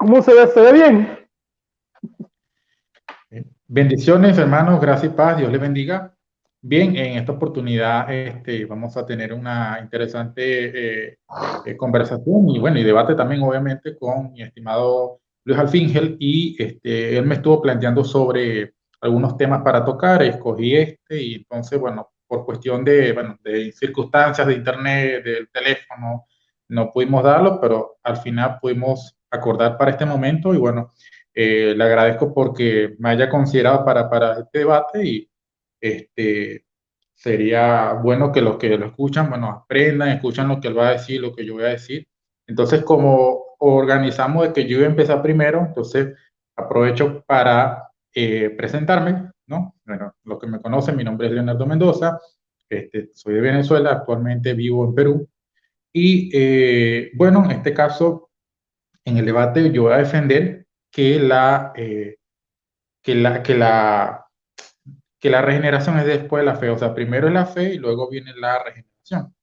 ¿Cómo se ve? ¿Se ve bien? Bendiciones, hermanos, gracias y paz, Dios les bendiga. Bien, en esta oportunidad vamos a tener una interesante conversación y bueno, y debate también obviamente con mi estimado Luis Alfingel y él me estuvo planteando sobre algunos temas para tocar, escogí y entonces bueno, por cuestión de circunstancias de internet, del teléfono, no pudimos darlo, pero al final pudimos acordar para este momento y bueno. Le agradezco porque me haya considerado para este debate y este, sería bueno que los que lo escuchan, bueno, aprendan, escuchan lo que él va a decir, lo que yo voy a decir. Entonces, como organizamos de que yo iba a empezar primero, entonces aprovecho para presentarme, ¿no? Bueno, los que me conocen, mi nombre es Leonardo Mendoza, soy de Venezuela, actualmente vivo en Perú y bueno, en este caso en el debate yo voy a defender que que la, que la, que la regeneración es después de la fe. O sea, primero es la fe y luego viene la regeneración.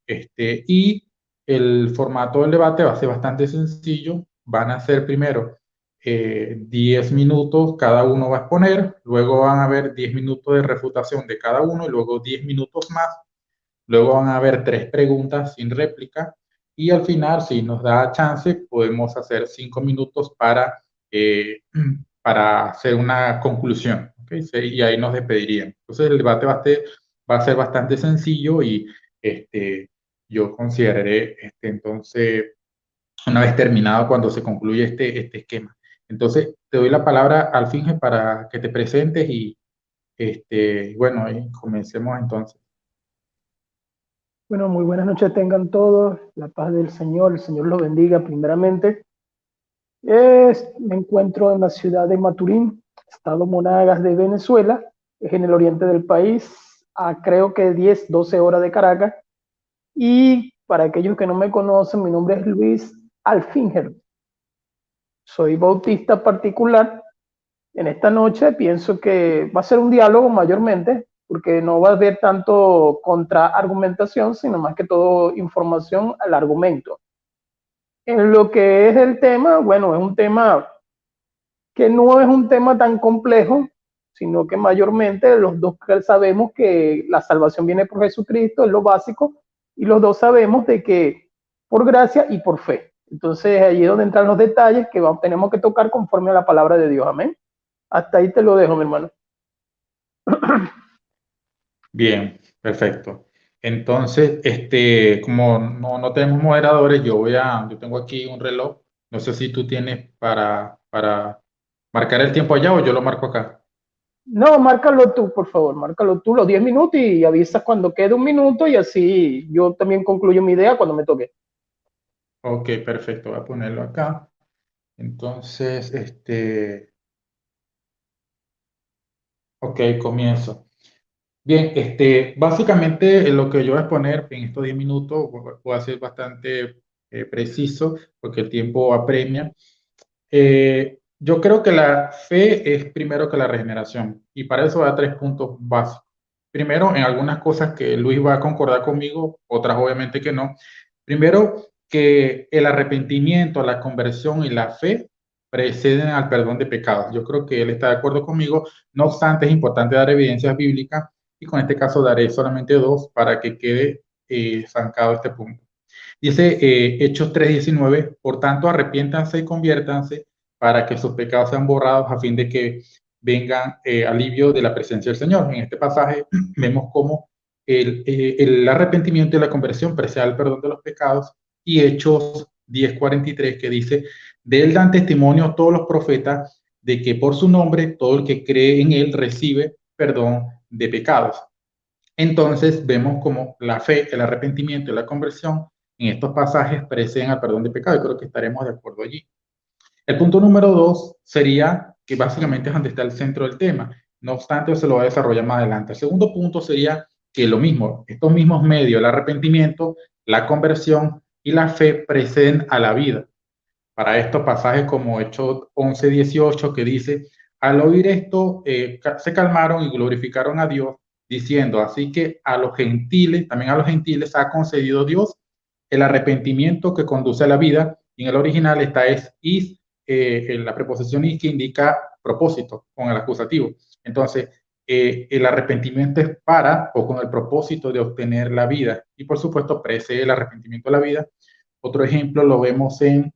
Y el formato del debate va a ser bastante sencillo. Van a ser primero 10 minutos, cada uno va a exponer, luego van a haber 10 minutos de refutación de cada uno y luego 10 minutos más. Luego van a haber tres preguntas sin réplica y al final, si nos da chance, podemos hacer 5 minutos eh, para hacer una conclusión. ¿Okay? Sí, y ahí nos despediríamos. Entonces el debate va a ser bastante sencillo y yo consideraré entonces, una vez terminado, cuando se concluye este esquema. Entonces, te doy la palabra al Finge para que te presentes y bueno, y comencemos entonces. Bueno, muy buenas noches tengan todos. La paz del Señor, el Señor los bendiga primeramente. Me encuentro en la ciudad de Maturín, estado Monagas de Venezuela. Es en el oriente del país, a creo que 10, 12 horas de Caracas. Y para aquellos que no me conocen, mi nombre es Luis Alfinger. Soy bautista particular. En esta noche pienso que va a ser un diálogo mayormente, porque no va a haber tanto contraargumentación, sino más que todo información al argumento. En lo que es el tema, bueno, es un tema que no es un tema tan complejo, sino que mayormente los dos sabemos que la salvación viene por Jesucristo, es lo básico, y los dos sabemos de que por gracia y por fe. Entonces allí es donde entran los detalles que tenemos que tocar conforme a la palabra de Dios. Amén. Hasta ahí te lo dejo, mi hermano. Bien, perfecto. Entonces, como no tenemos moderadores, yo tengo aquí un reloj. No sé si tú tienes para marcar el tiempo allá o yo lo marco acá. No, márcalo tú, por favor, márcalo tú los 10 minutos y avisas cuando quede un minuto y así yo también concluyo mi idea cuando me toque. Ok, perfecto. Voy a ponerlo acá. Entonces, ok, comienzo. Bien, básicamente lo que yo voy a exponer en estos 10 minutos voy a ser bastante preciso porque el tiempo apremia. Yo creo que la fe es primero que la regeneración y para eso da tres puntos básicos. Primero, en algunas cosas que Luis va a concordar conmigo, otras obviamente que no. Primero, que el arrepentimiento, la conversión y la fe preceden al perdón de pecados. Yo creo que él está de acuerdo conmigo. No obstante, es importante dar evidencias bíblicas y con este caso daré solamente dos para que quede zancado este punto. Dice Hechos 3:19, por tanto arrepiéntanse y conviértanse para que sus pecados sean borrados a fin de que vengan alivio de la presencia del Señor. En este pasaje vemos cómo el arrepentimiento y la conversión precede al perdón de los pecados y Hechos 10:43 que dice, de él dan testimonio todos los profetas de que por su nombre todo el que cree en él recibe perdón de pecados. Entonces vemos como la fe, el arrepentimiento y la conversión en estos pasajes preceden al perdón de pecado y creo que estaremos de acuerdo allí. El punto número dos sería que básicamente es donde está el centro del tema. No obstante, se lo voy a desarrollar más adelante. El segundo punto sería que lo mismo, estos mismos medios, el arrepentimiento, la conversión y la fe preceden a la vida. Para estos pasajes como Hechos 11:18 que dice, al oír esto se calmaron y glorificaron a Dios diciendo, así que a los gentiles, también a los gentiles ha concedido Dios el arrepentimiento que conduce a la vida, y en el original está es la preposición que indica propósito con el acusativo. Entonces, el arrepentimiento es para o con el propósito de obtener la vida. Y por supuesto, precede el arrepentimiento de la vida. Otro ejemplo lo vemos en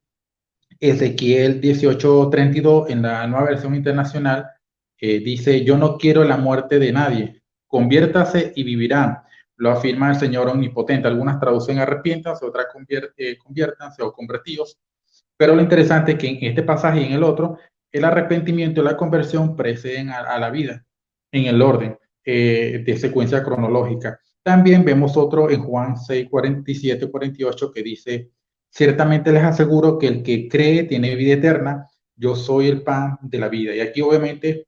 Ezequiel 18:32, en la Nueva Versión Internacional. Dice: yo no quiero la muerte de nadie, conviértase y vivirán. Lo afirma el Señor Omnipotente. Algunas traducen arrepiéntanse, otras conviértanse o convertidos. Pero lo interesante es que en este pasaje y en el otro, el arrepentimiento y la conversión preceden a la vida en el orden de secuencia cronológica. También vemos otro en Juan 6:47-48 que dice: ciertamente les aseguro que el que cree tiene vida eterna, yo soy el pan de la vida. Y aquí obviamente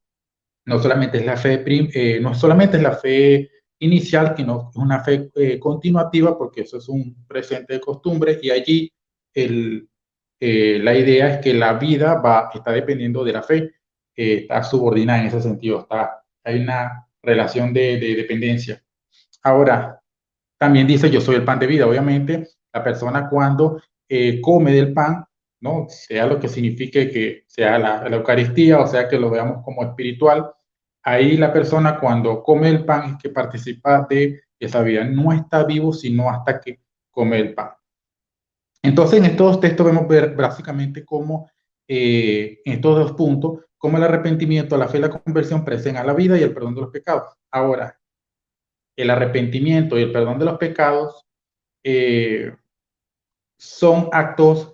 no solamente es la fe, no solamente es la fe inicial, sino es una fe continuativa, porque eso es un presente de costumbre, y allí el, la idea es que la vida está dependiendo de la fe, está subordinada en ese sentido, hay una relación de dependencia. Ahora, también dice: yo soy el pan de vida. Obviamente, la persona cuando come del pan, ¿no? Sea lo que signifique que sea la Eucaristía, o sea que lo veamos como espiritual, ahí la persona cuando come el pan es que participa de esa vida. No está vivo sino hasta que come el pan. Entonces, en estos textos vemos ver básicamente cómo, en estos dos puntos, cómo el arrepentimiento, la fe y la conversión preceden a la vida y el perdón de los pecados. Ahora, el arrepentimiento y el perdón de los pecados eh, son actos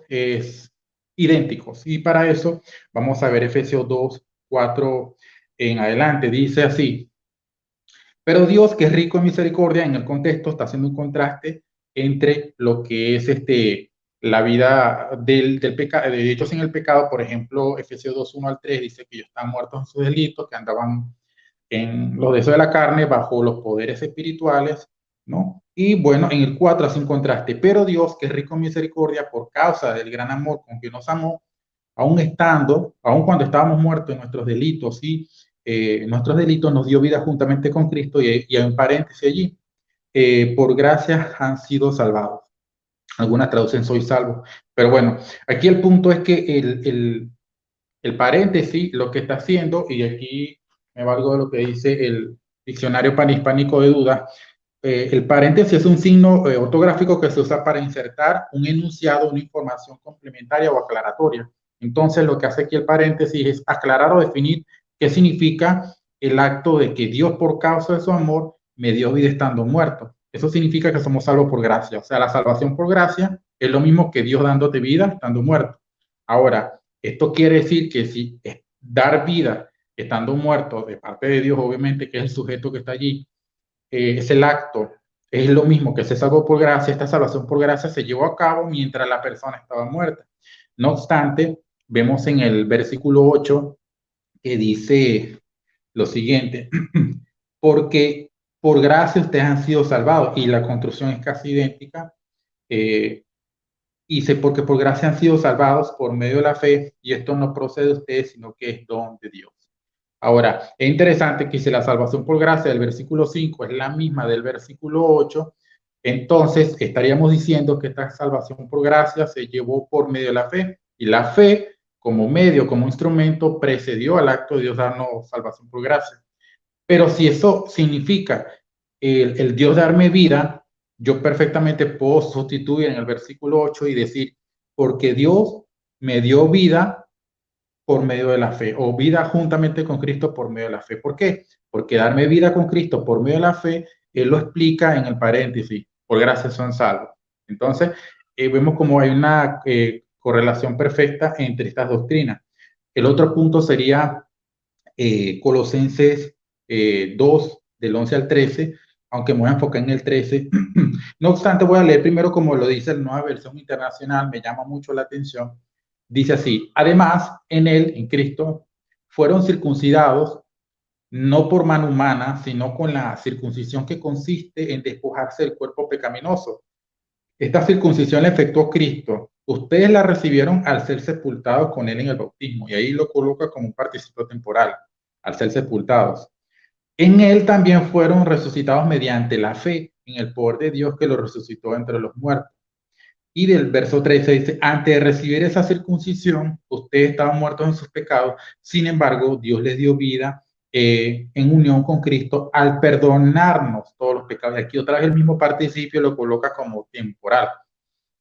idénticos. Y para eso vamos a ver Efesios 2:4 en adelante. Dice así: pero Dios, que es rico en misericordia, en el contexto está haciendo un contraste entre lo que es la vida del pecado, de hechos en el pecado. Por ejemplo, Efesios 2:1-3 dice que ellos están muertos en sus delitos, que andaban en los deseos de la carne, bajo los poderes espirituales, ¿no? Y bueno, en el 4 hace un contraste: pero Dios, que es rico en misericordia, por causa del gran amor con que nos amó, aun cuando estábamos muertos en nuestros delitos y nuestros delitos, nos dio vida juntamente con Cristo. Y hay un paréntesis allí: por gracia han sido salvados. Algunas traducen soy salvo. Pero bueno, aquí el punto es que el paréntesis lo que está haciendo, y aquí me valgo de lo que dice el diccionario panhispánico de dudas, el paréntesis es un signo ortográfico que se usa para insertar un enunciado, una información complementaria o aclaratoria. Entonces, lo que hace aquí el paréntesis es aclarar o definir qué significa el acto de que Dios, por causa de su amor, me dio vida estando muerto. Eso significa que somos salvos por gracia. O sea, la salvación por gracia es lo mismo que Dios dándote vida estando muerto. Ahora, esto quiere decir que si es dar vida estando muerto de parte de Dios, obviamente, que es el sujeto que está allí, es el acto, es lo mismo que se salvó por gracia. Esta salvación por gracia se llevó a cabo mientras la persona estaba muerta. No obstante, vemos en el versículo 8 que dice lo siguiente: porque por gracia ustedes han sido salvados, y la construcción es casi idéntica. Dice: porque por gracia han sido salvados por medio de la fe, y esto no procede de ustedes, sino que es don de Dios. Ahora, es interesante que si la salvación por gracia del versículo 5 es la misma del versículo 8, entonces estaríamos diciendo que esta salvación por gracia se llevó por medio de la fe, y la fe como medio, como instrumento, precedió al acto de Dios darnos salvación por gracia. Pero si eso significa el Dios darme vida, yo perfectamente puedo sustituir en el versículo 8 y decir: porque Dios me dio vida por medio de la fe, o vida juntamente con Cristo por medio de la fe. ¿Por qué? Porque darme vida con Cristo por medio de la fe, Él lo explica en el paréntesis: por gracia son salvos. Entonces, vemos como hay una correlación perfecta entre estas doctrinas. El otro punto sería Colosenses 2, del 11 al 13, aunque me voy a enfocar en el 13. No obstante, voy a leer primero como lo dice la Nueva Versión Internacional, me llama mucho la atención. Dice así: además, en él, en Cristo, fueron circuncidados no por mano humana, sino con la circuncisión que consiste en despojarse del cuerpo pecaminoso. Esta circuncisión la efectuó Cristo. Ustedes la recibieron al ser sepultados con él en el bautismo, y ahí lo coloca como un participio temporal: al ser sepultados. En él también fueron resucitados mediante la fe en el poder de Dios que lo resucitó entre los muertos. Y del verso 13 dice, antes de recibir esa circuncisión, ustedes estaban muertos en sus pecados, sin embargo, Dios les dio vida en unión con Cristo al perdonarnos todos los pecados. Y aquí otra vez el mismo participio lo coloca como temporal.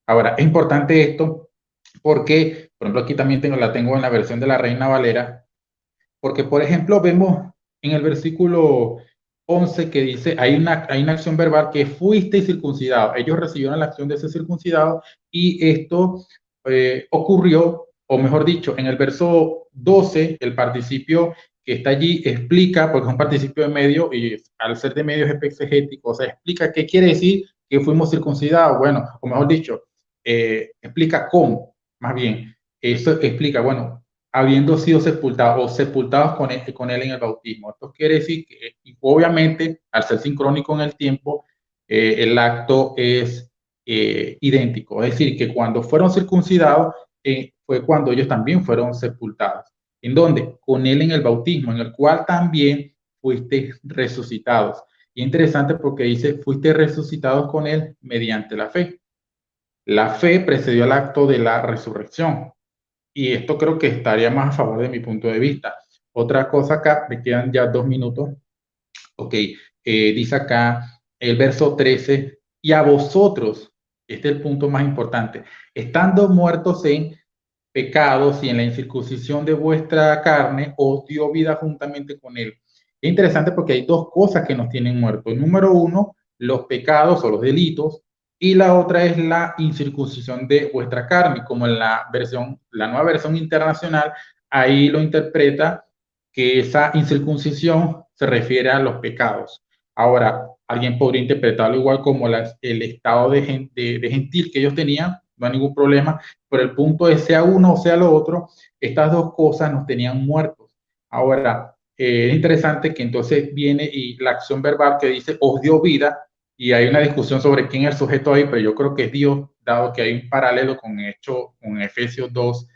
Ahora, es importante esto porque, por ejemplo, aquí también la tengo en la versión de la Reina Valera, porque, por ejemplo, vemos en el versículo 11 que dice, hay una acción verbal que fuiste circuncidado. Ellos recibieron la acción de ser circuncidado y esto ocurrió, o mejor dicho, en el verso 12, el participio que está allí explica, porque es un participio de medio y al ser de medio es exegético, o sea, explica qué quiere decir que fuimos circuncidados. Bueno, o mejor dicho, explica cómo, más bien. Eso explica, bueno, habiendo sido sepultados o sepultados con él en el bautismo. Esto quiere decir que, obviamente, al ser sincrónico en el tiempo, el acto es idéntico. Es decir, que cuando fueron circuncidados, fue cuando ellos también fueron sepultados. ¿En dónde? Con él en el bautismo, en el cual también fuiste resucitados. Y interesante porque dice, fuiste resucitados con él mediante la fe. La fe precedió al acto de la resurrección. Y esto creo que estaría más a favor de mi punto de vista. Otra cosa acá, me quedan ya 2 minutos. Ok, dice acá el verso 13, y a vosotros, este es el punto más importante, estando muertos en pecados y en la incircuncisión de vuestra carne, os dio vida juntamente con él. Es interesante porque hay dos cosas que nos tienen muertos. Número uno, los pecados o los delitos, y la otra es la incircuncisión de vuestra carne, como en la nueva versión internacional, ahí lo interpreta que esa incircuncisión se refiere a los pecados. Ahora, alguien podría interpretarlo igual como el estado de gentil que ellos tenían, no hay ningún problema, pero el punto es, sea uno o sea lo otro, estas dos cosas nos tenían muertos. Ahora, es interesante que entonces viene y la acción verbal que dice, os dio vida, y hay una discusión sobre quién es el sujeto ahí, pero yo creo que es Dios, dado que hay un paralelo con Efesios 2,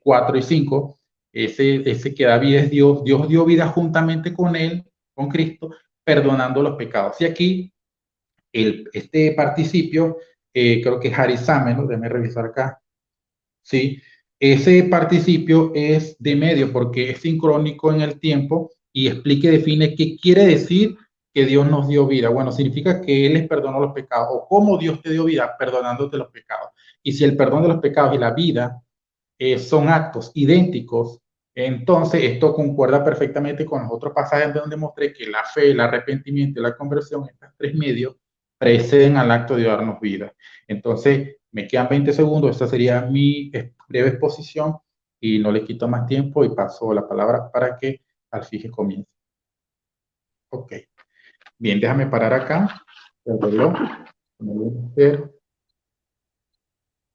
4 y 5, ese que da vida es Dios. Dios dio vida juntamente con él, con Cristo, perdonando los pecados. Y aquí, este participio, creo que es harizame, ¿no? Déjame revisar acá. Sí, ese participio es de medio porque es sincrónico en el tiempo y explica y define qué quiere decir que Dios nos dio vida. Bueno, significa que Él les perdonó los pecados o cómo Dios te dio vida perdonándote los pecados. Y si el perdón de los pecados y la vida son actos idénticos, entonces esto concuerda perfectamente con los otros pasajes donde mostré que la fe, el arrepentimiento y la conversión, estos tres medios, preceden al acto de darnos vida. Entonces, me quedan 20 segundos, esta sería mi breve exposición y no le quito más tiempo y paso la palabra para que Alfie comience. Ok, bien, déjame parar acá el reloj.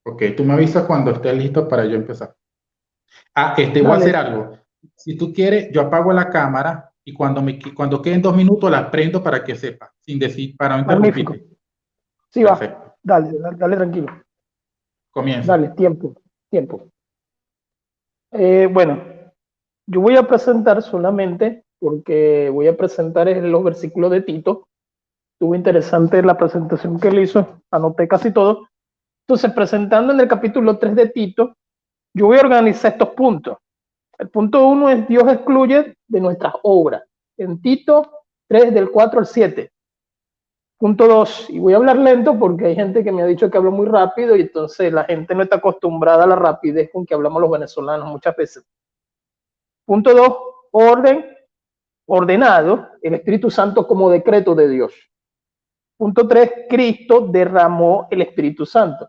Ok, tú me avisas cuando estés listo para yo empezar. Voy a hacer Dale, algo. Si tú quieres, yo apago la cámara y cuando queden 2 minutos la prendo para que sepa, sin decir, para no magnífico. interrumpirte. Sí, va. Perfecto. Dale, tranquilo. Comienza. Dale, tiempo. Bueno, yo voy a presentar solamente, porque voy a presentar los versículos de Tito. Estuvo interesante la presentación que él hizo, anoté casi todo. Entonces, presentando en el capítulo 3 de Tito, yo voy a organizar estos puntos. El punto 1 es Dios excluye de nuestras obras. En Tito 3, del 4 al 7. Punto 2, y voy a hablar lento porque hay gente que me ha dicho que hablo muy rápido y entonces la gente no está acostumbrada a la rapidez con que hablamos los venezolanos muchas veces. Punto 2, ordenado, el Espíritu Santo como decreto de Dios. Punto 3, Cristo derramó el Espíritu Santo.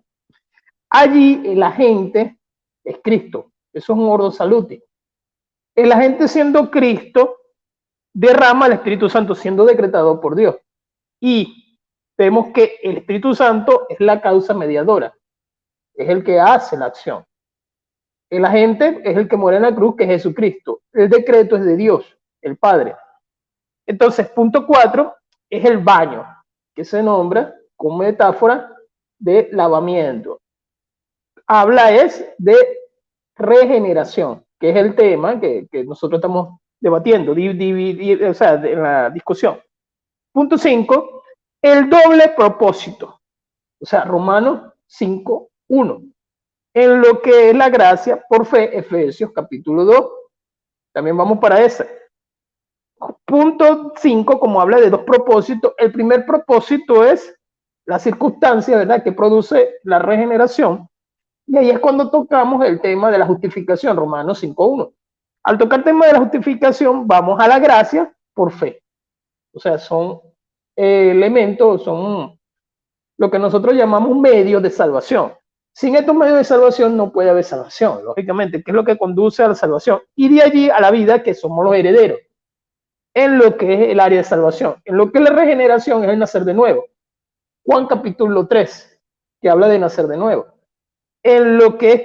Allí el agente es Cristo. Eso es un ordo saluti. El agente siendo Cristo derrama el Espíritu Santo siendo decretado por Dios. Y vemos que el Espíritu Santo es la causa mediadora. Es el que hace la acción. El agente es el que muere en la cruz, que es Jesucristo. El decreto es de Dios, el Padre. Entonces, punto 4 es el baño, que se nombra como metáfora de lavamiento. Habla es de regeneración, que es el tema que nosotros estamos debatiendo, o sea, en la discusión. Punto 5, el doble propósito. O sea, Romanos 5:1. En lo que es la gracia por fe, Efesios capítulo 2. También vamos para ese. Punto 5, como habla de dos propósitos. El primer propósito es la circunstancia, ¿verdad?, que produce la regeneración. Y ahí es cuando tocamos el tema de la justificación, Romanos 5:1. Al tocar el tema de la justificación, vamos a la gracia por fe. O sea, son elementos, son lo que nosotros llamamos medios de salvación. Sin estos medios de salvación no puede haber salvación, lógicamente, que es lo que conduce a la salvación. Y de allí a la vida, que somos los herederos, en lo que es el área de salvación. En lo que es la regeneración es el nacer de nuevo. Juan capítulo 3, que habla de nacer de nuevo. En lo que es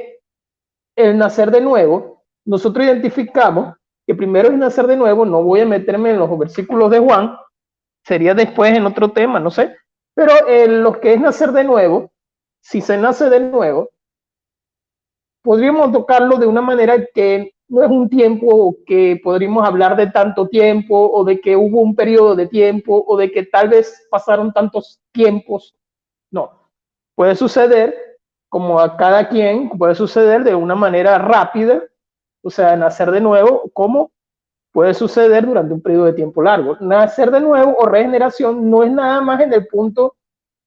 el nacer de nuevo, nosotros identificamos que primero es nacer de nuevo. No voy a meterme en los versículos de Juan, sería después en otro tema, no sé, pero en lo que es nacer de nuevo, si se nace de nuevo, podríamos tocarlo de una manera que no es un tiempo que podríamos hablar de tanto tiempo, o de que hubo un periodo de tiempo, o de que tal vez pasaron tantos tiempos. No, puede suceder como a cada quien, puede suceder de una manera rápida, o sea, nacer de nuevo, como puede suceder durante un periodo de tiempo largo. Nacer de nuevo o regeneración no es nada más en el punto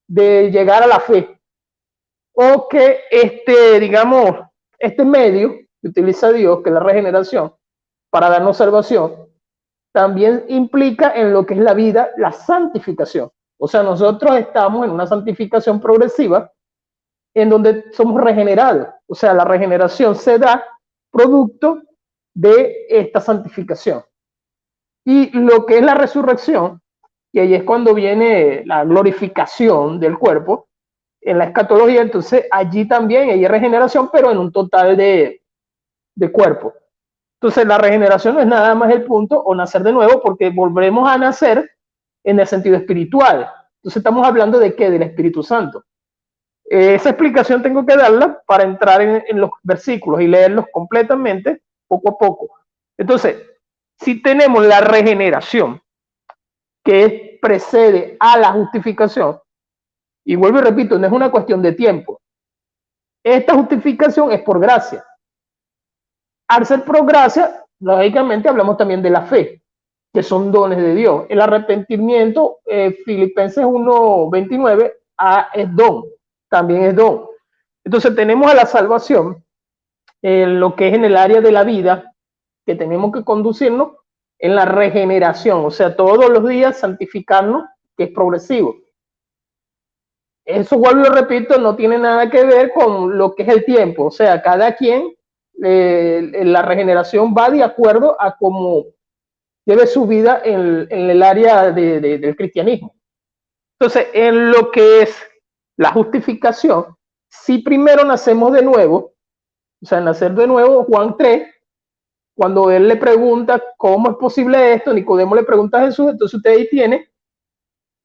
de llegar a la fe, o que digamos, este medio que utiliza Dios, que es la regeneración, para darnos salvación, también implica en lo que es la vida, la santificación. O sea, nosotros estamos en una santificación progresiva en donde somos regenerados. O sea, la regeneración se da producto de esta santificación. Y lo que es la resurrección, que ahí es cuando viene la glorificación del cuerpo, en la escatología, entonces allí también hay regeneración, pero en un total de cuerpo. Entonces la regeneración no es nada más el punto o nacer de nuevo, porque volvemos a nacer en el sentido espiritual. Entonces estamos hablando de qué, del Espíritu Santo. Esa explicación tengo que darla para entrar en los versículos y leerlos completamente, poco a poco. Entonces, si tenemos la regeneración, que precede a la justificación, y vuelvo y repito, no es una cuestión de tiempo. Esta justificación es por gracia. Al ser por gracia, lógicamente hablamos también de la fe, que son dones de Dios. El arrepentimiento, Filipenses 1:29, es don, también es don. Entonces tenemos a la salvación, lo que es en el área de la vida, que tenemos que conducirnos en la regeneración, o sea, todos los días santificarnos, que es progresivo. Eso, vuelvo y repito, no tiene nada que ver con lo que es el tiempo. O sea, cada quien, la regeneración va de acuerdo a cómo lleve su vida en el área del cristianismo. Entonces, en lo que es la justificación, si primero nacemos de nuevo, o sea, nacer de nuevo, Juan 3, cuando él le pregunta cómo es posible esto, Nicodemo le pregunta a Jesús, entonces usted ahí tiene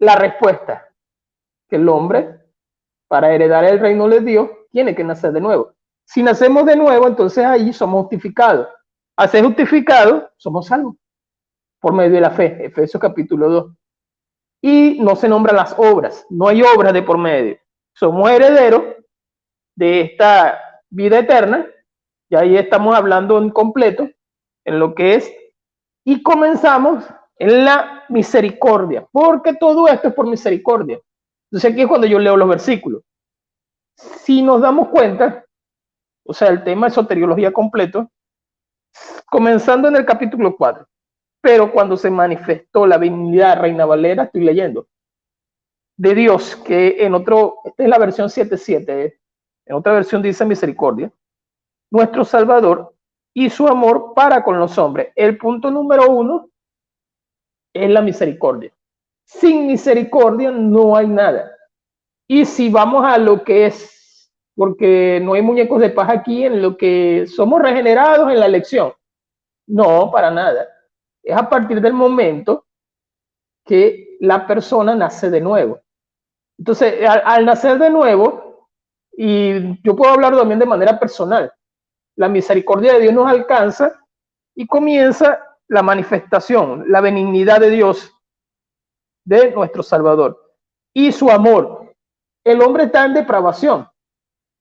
la respuesta, que el hombre, para heredar el reino de Dios, tiene que nacer de nuevo. Si nacemos de nuevo, entonces ahí somos justificados. Al ser justificados, somos salvos por medio de la fe, Efesios capítulo 2. Y no se nombran las obras, no hay obras de por medio. Somos herederos de esta vida eterna, y ahí estamos hablando en completo, en lo que es, y comenzamos en la misericordia, porque todo esto es por misericordia. Entonces aquí es cuando yo leo los versículos. Si nos damos cuenta, o sea, el tema de soteriología completo, comenzando en el capítulo 4, pero cuando se manifestó la divinidad, Reina Valera, estoy leyendo, de Dios, que en otro, esta es la versión 7.7, en otra versión dice misericordia, nuestro Salvador y su amor para con los hombres. El punto número 1 es la misericordia. Sin misericordia no hay nada. Y si vamos a lo que es, porque no hay muñecos de paz aquí, en lo que somos regenerados en la elección. No, para nada. Es a partir del momento que la persona nace de nuevo. Entonces, al nacer de nuevo, y yo puedo hablar también de manera personal, la misericordia de Dios nos alcanza y comienza la manifestación, la benignidad de Dios, de nuestro Salvador, y su amor. El hombre está en depravación,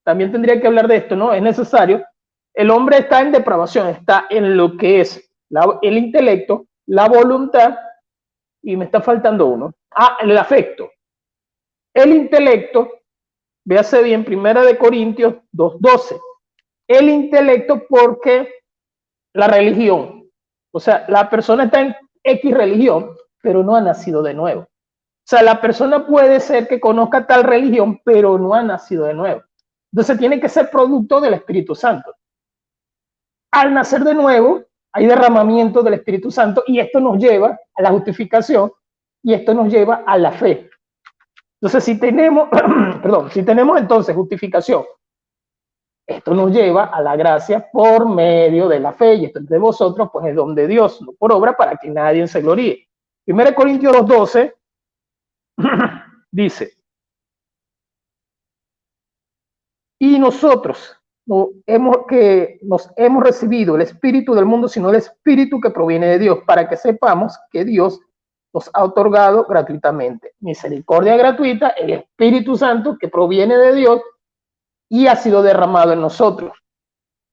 también tendría que hablar de esto, ¿no? Es necesario. El hombre está en depravación, está en lo que es el intelecto, la voluntad, y me está faltando uno. El afecto. El intelecto, véase bien, 1 Corintios 2:12. El intelecto porque la religión. O sea, la persona está en X religión, pero no ha nacido de nuevo. O sea, la persona puede ser que conozca tal religión, pero no ha nacido de nuevo. Entonces tiene que ser producto del Espíritu Santo. Al nacer de nuevo, hay derramamiento del Espíritu Santo y esto nos lleva a la justificación y esto nos lleva a la fe. Entonces, si tenemos, si tenemos entonces justificación, esto nos lleva a la gracia por medio de la fe, y esto de vosotros, pues es don de Dios, no por obra, para que nadie se gloríe. 1 Corintios 2:12 dice, y nosotros no nos hemos recibido el espíritu del mundo, sino el espíritu que proviene de Dios, para que sepamos que Dios nos ha otorgado gratuitamente misericordia gratuita, el Espíritu Santo que proviene de Dios y ha sido derramado en nosotros.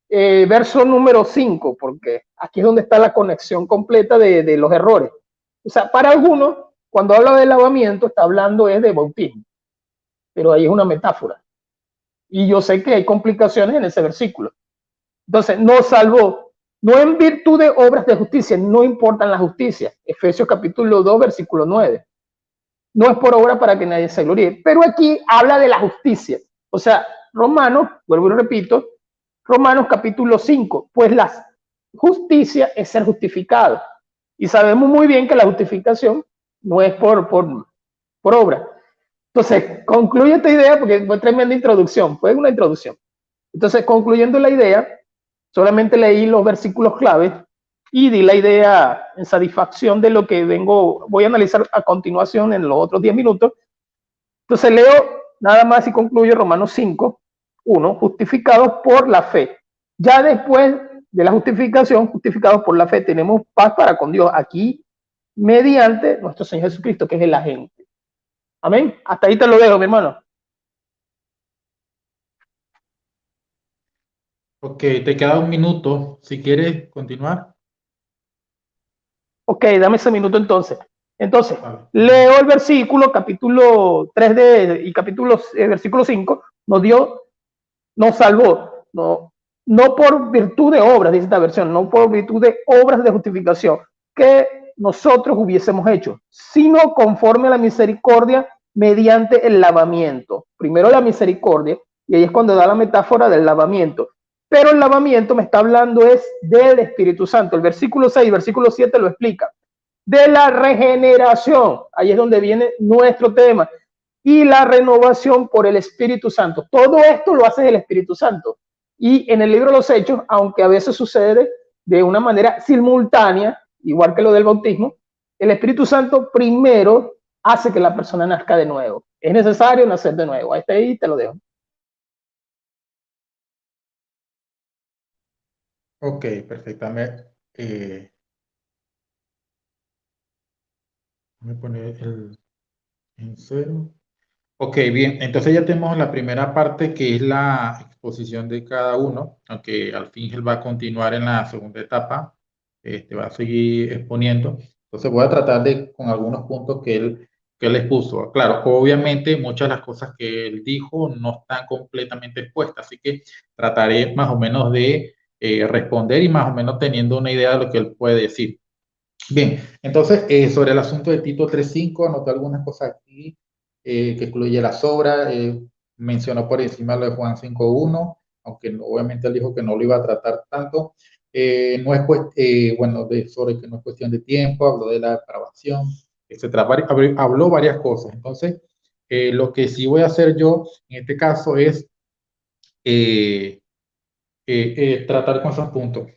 Verso número 5, porque aquí es donde está la conexión completa de los errores. O sea, para algunos, cuando habla de lavamiento, está hablando es de bautismo, pero ahí es una metáfora. Y yo sé que hay complicaciones en ese versículo. Entonces, nos salvó, no en virtud de obras de justicia, no importan la justicia. Efesios capítulo 2, versículo 9. No es por obra para que nadie se gloríe. Pero aquí habla de la justicia. O sea, Romanos, vuelvo y repito, Romanos capítulo 5, pues la justicia es ser justificado. Y sabemos muy bien que la justificación no es por obra. Entonces, concluye esta idea porque fue tremenda introducción, fue una introducción. Entonces, concluyendo la idea, solamente leí los versículos claves y di la idea en satisfacción de lo que voy a analizar a continuación en los otros 10 minutos. Entonces leo nada más y concluyo Romanos 5, 1, justificados por la fe. Ya después de la justificación, justificados por la fe, tenemos paz para con Dios aquí mediante nuestro Señor Jesucristo, que es el agente. Amén. Hasta ahí te lo dejo, mi hermano. Ok, te queda un minuto. Si quieres continuar. Ok, dame ese minuto entonces. Entonces, Vale. leo el versículo, capítulo 3 y capítulo, versículo 5, nos salvó, no por virtud de obras, dice esta versión, no por virtud de obras de justificación que nosotros hubiésemos hecho, sino conforme a la misericordia mediante el lavamiento. Primero la misericordia, y ahí es cuando da la metáfora del lavamiento. Pero el lavamiento me está hablando es del Espíritu Santo. El versículo 6 y versículo 7 lo explica. De la regeneración, ahí es donde viene nuestro tema, y la renovación por el Espíritu Santo. Todo esto lo hace el Espíritu Santo. Y en el libro de los Hechos, aunque a veces sucede de una manera simultánea, igual que lo del bautismo, el Espíritu Santo primero hace que la persona nazca de nuevo. Es necesario nacer de nuevo. Hasta ahí te lo dejo. Ok, perfectamente. Voy a poner el en cero. Ok, bien. Entonces ya tenemos la primera parte que es la exposición de cada uno, aunque al fin él va a continuar en la segunda etapa, va a seguir exponiendo. Entonces voy a tratar de con algunos puntos que él expuso. Claro, obviamente muchas de las cosas que él dijo no están completamente expuestas, así que trataré más o menos de responder y más o menos teniendo una idea de lo que él puede decir. Bien, entonces sobre el asunto de Tito 3.5, anoté algunas cosas aquí que incluye las obras, mencionó por encima lo de Juan 5.1, aunque obviamente él dijo que no lo iba a tratar tanto. No es bueno, sobre que no es cuestión de tiempo, habló de la depravación, etcétera. Habló varias cosas. Entonces, lo que sí voy a hacer yo en este caso es eh, tratar con esos puntos.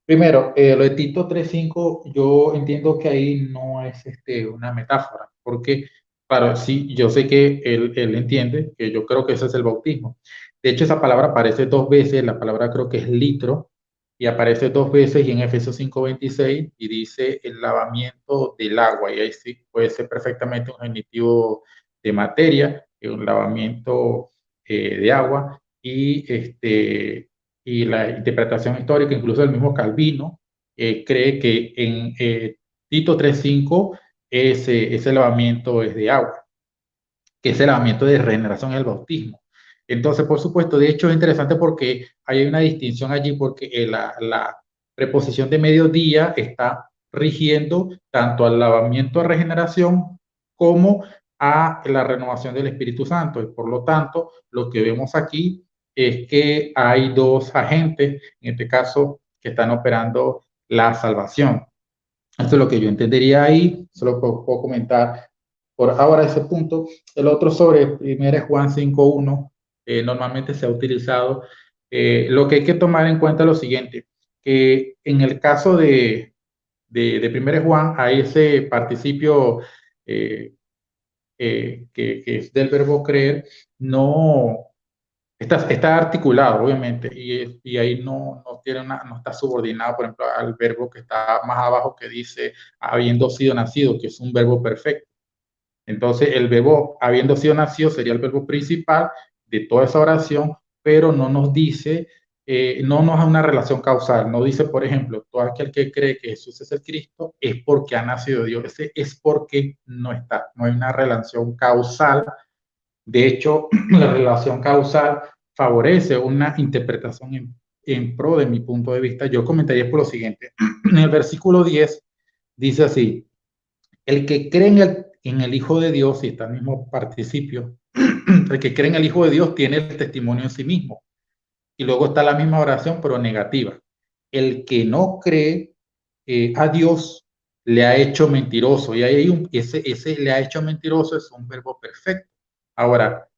Primero, lo de Tito 3.5, yo entiendo que ahí no es una metáfora, porque para sí, yo sé que él entiende que yo creo que ese es el bautismo. De hecho, esa palabra aparece dos veces, la palabra creo que es litro, y aparece dos veces y en Efesios 5.26 y dice el lavamiento del agua, y ahí sí puede ser perfectamente un genitivo de materia, un lavamiento de agua, y la interpretación histórica, incluso el mismo Calvino, cree que en Tito 3:5 ese lavamiento es de agua, que es el lavamiento de regeneración y el bautismo. Entonces, por supuesto, de hecho es interesante porque hay una distinción allí, porque la preposición de mediodía está rigiendo tanto al lavamiento de regeneración como a la renovación del Espíritu Santo. Y por lo tanto, lo que vemos aquí es que hay dos agentes, en este caso, que están operando la salvación. Esto es lo que yo entendería ahí, solo puedo comentar por ahora ese punto. El otro sobre 1 Juan 5:1, normalmente se ha utilizado. Lo que hay que tomar en cuenta es lo siguiente, que en el caso de 1 Juan hay ese participio eh, que es del verbo creer, no está articulado, obviamente, y ahí no está subordinado, por ejemplo, al verbo que está más abajo que dice habiendo sido nacido, que es un verbo perfecto. Entonces, el verbo habiendo sido nacido sería el verbo principal de toda esa oración, pero no nos dice, no nos da una relación causal. No dice, por ejemplo, todo aquel que cree que Jesús es el Cristo es porque ha nacido de Dios. Ese es porque no está, no hay una relación causal. De hecho, la relación causal favorece una interpretación en pro de mi punto de vista. Yo comentaría por lo siguiente. En el versículo 10 dice así, el que cree en el Hijo de Dios, y está el mismo participio, el que cree en el Hijo de Dios tiene el testimonio en sí mismo. Y luego está la misma oración, pero negativa. El que no cree a Dios le ha hecho mentiroso. Y ahí hay ese le ha hecho mentiroso es un verbo perfecto. Ahora,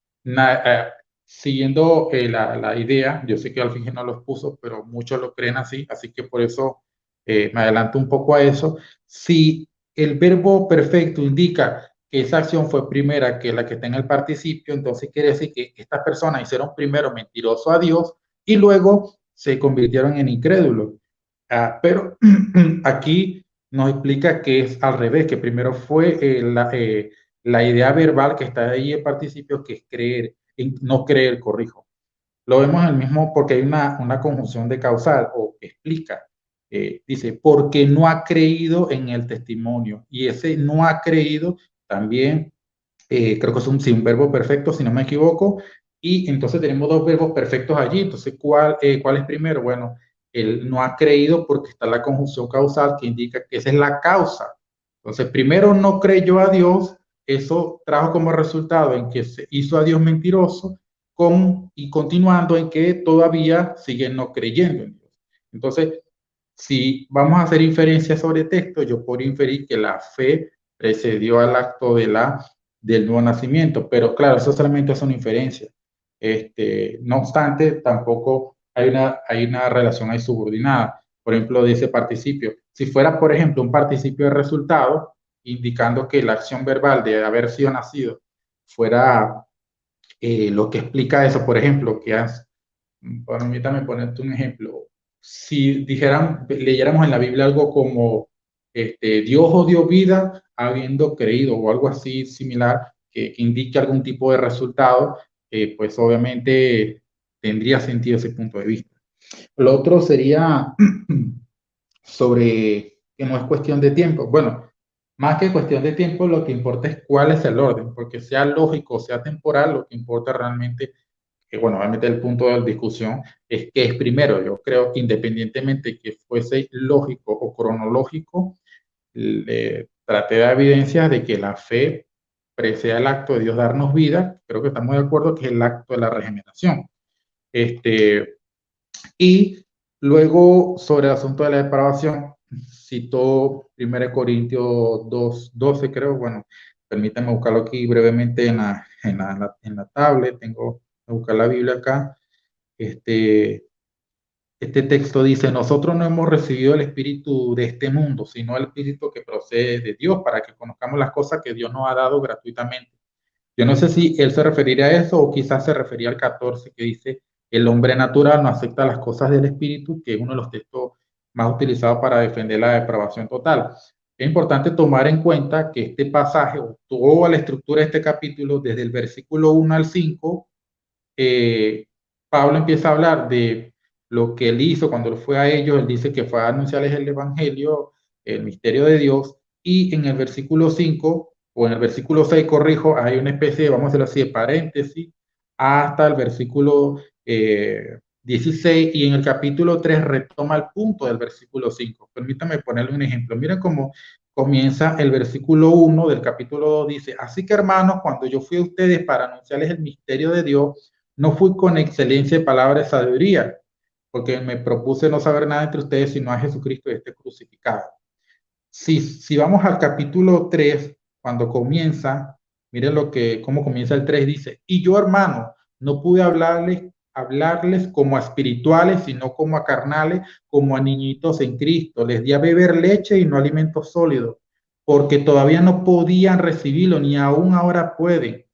siguiendo la idea, yo sé que al fin no lo expuso, pero muchos lo creen así que por eso me adelanto un poco a eso. Si el verbo perfecto indica que esa acción fue primera que la que está en el participio, entonces quiere decir que estas personas hicieron primero mentiroso a Dios y luego se convirtieron en incrédulos. Pero aquí nos explica que es al revés, que primero fue la idea verbal que está ahí en participio, que es creer, no creer, corrijo. Lo vemos en el mismo, porque hay una conjunción de causal, o explica, dice, porque no ha creído en el testimonio. Y ese no ha creído también, creo que es sí, un verbo perfecto, si no me equivoco, y entonces tenemos dos verbos perfectos allí. Entonces, ¿cuál es primero? Bueno, él no ha creído porque está la conjunción causal que indica que esa es la causa. Entonces, primero no creyó a Dios, eso trajo como resultado en que se hizo a Dios mentiroso y continuando en que todavía sigue no creyendo en Dios. Entonces, si vamos a hacer inferencias sobre texto, yo puedo inferir que la fe precedió al acto del nuevo nacimiento, pero claro, eso solamente es una inferencia. No obstante, tampoco hay una relación ahí subordinada. Por ejemplo, de ese participio. Si fuera, por ejemplo, un participio de resultado, indicando que la acción verbal de haber sido nacido fuera lo que explica eso, por ejemplo, permítame ponerte un ejemplo. Si leyéramos en la Biblia algo como Dios os dio vida habiendo creído o algo así similar que indique algún tipo de resultado, pues obviamente tendría sentido ese punto de vista. Lo otro sería sobre que no es cuestión de tiempo. Bueno, más que cuestión de tiempo, lo que importa es cuál es el orden, porque sea lógico, sea temporal, lo que importa realmente, que bueno, obviamente el punto de discusión es que es primero. Yo creo que independientemente que fuese lógico o cronológico, traté de evidencias de que la fe precede el acto de Dios darnos vida. Creo que estamos de acuerdo que es el acto de la regeneración. Y luego, sobre el asunto de la depravación, citó 1 Corintios 2:12, creo. Bueno, permítanme buscarlo aquí brevemente en la tablet. Tengo que buscar la Biblia acá. Este texto dice, nosotros no hemos recibido el espíritu de este mundo, sino el espíritu que procede de Dios, para que conozcamos las cosas que Dios nos ha dado gratuitamente. Yo no sé si él se refería a eso o quizás se refería al 14 que dice, el hombre natural no acepta las cosas del espíritu, que es uno de los textos más utilizados para defender la depravación total. Es importante tomar en cuenta que este pasaje, o toda la estructura de este capítulo, desde el versículo 1 al 5, Pablo empieza a hablar de lo que él hizo cuando él fue a ellos. Él dice que fue a anunciarles el evangelio, el misterio de Dios, y en el versículo 5 o en el versículo 6, corrijo, hay una especie de, vamos a decirlo así, de paréntesis hasta el versículo 16, y en el capítulo 3 retoma el punto del versículo 5. Permítame ponerle un ejemplo. Miren cómo comienza el versículo 1 del capítulo 2. Dice: así que, hermanos, cuando yo fui a ustedes para anunciarles el misterio de Dios, no fui con excelencia de palabra de sabiduría, porque me propuse no saber nada entre ustedes sino a Jesucristo y este crucificado. Si vamos al capítulo 3, cuando comienza, miren cómo comienza el 3, dice: y yo, hermano, no pude hablarles como a espirituales, sino como a carnales, como a niñitos en Cristo. Les di a beber leche y no alimento sólido, porque todavía no podían recibirlo, ni aún ahora pueden,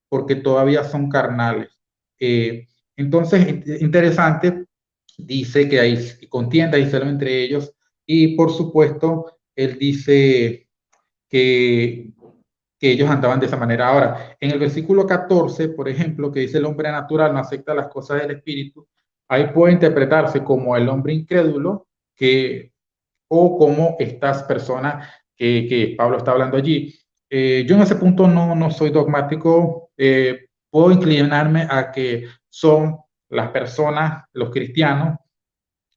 porque todavía son carnales. Eh, entonces, interesante, dice que hay contienda y celo entre ellos, y por supuesto, él dice que, que ellos andaban de esa manera. Ahora, en el versículo 14, por ejemplo, que dice: el hombre natural no acepta las cosas del espíritu, ahí puede interpretarse como el hombre incrédulo, o como estas personas que Pablo está hablando allí. Yo en ese punto no soy dogmático. Puedo inclinarme a que son las personas, los cristianos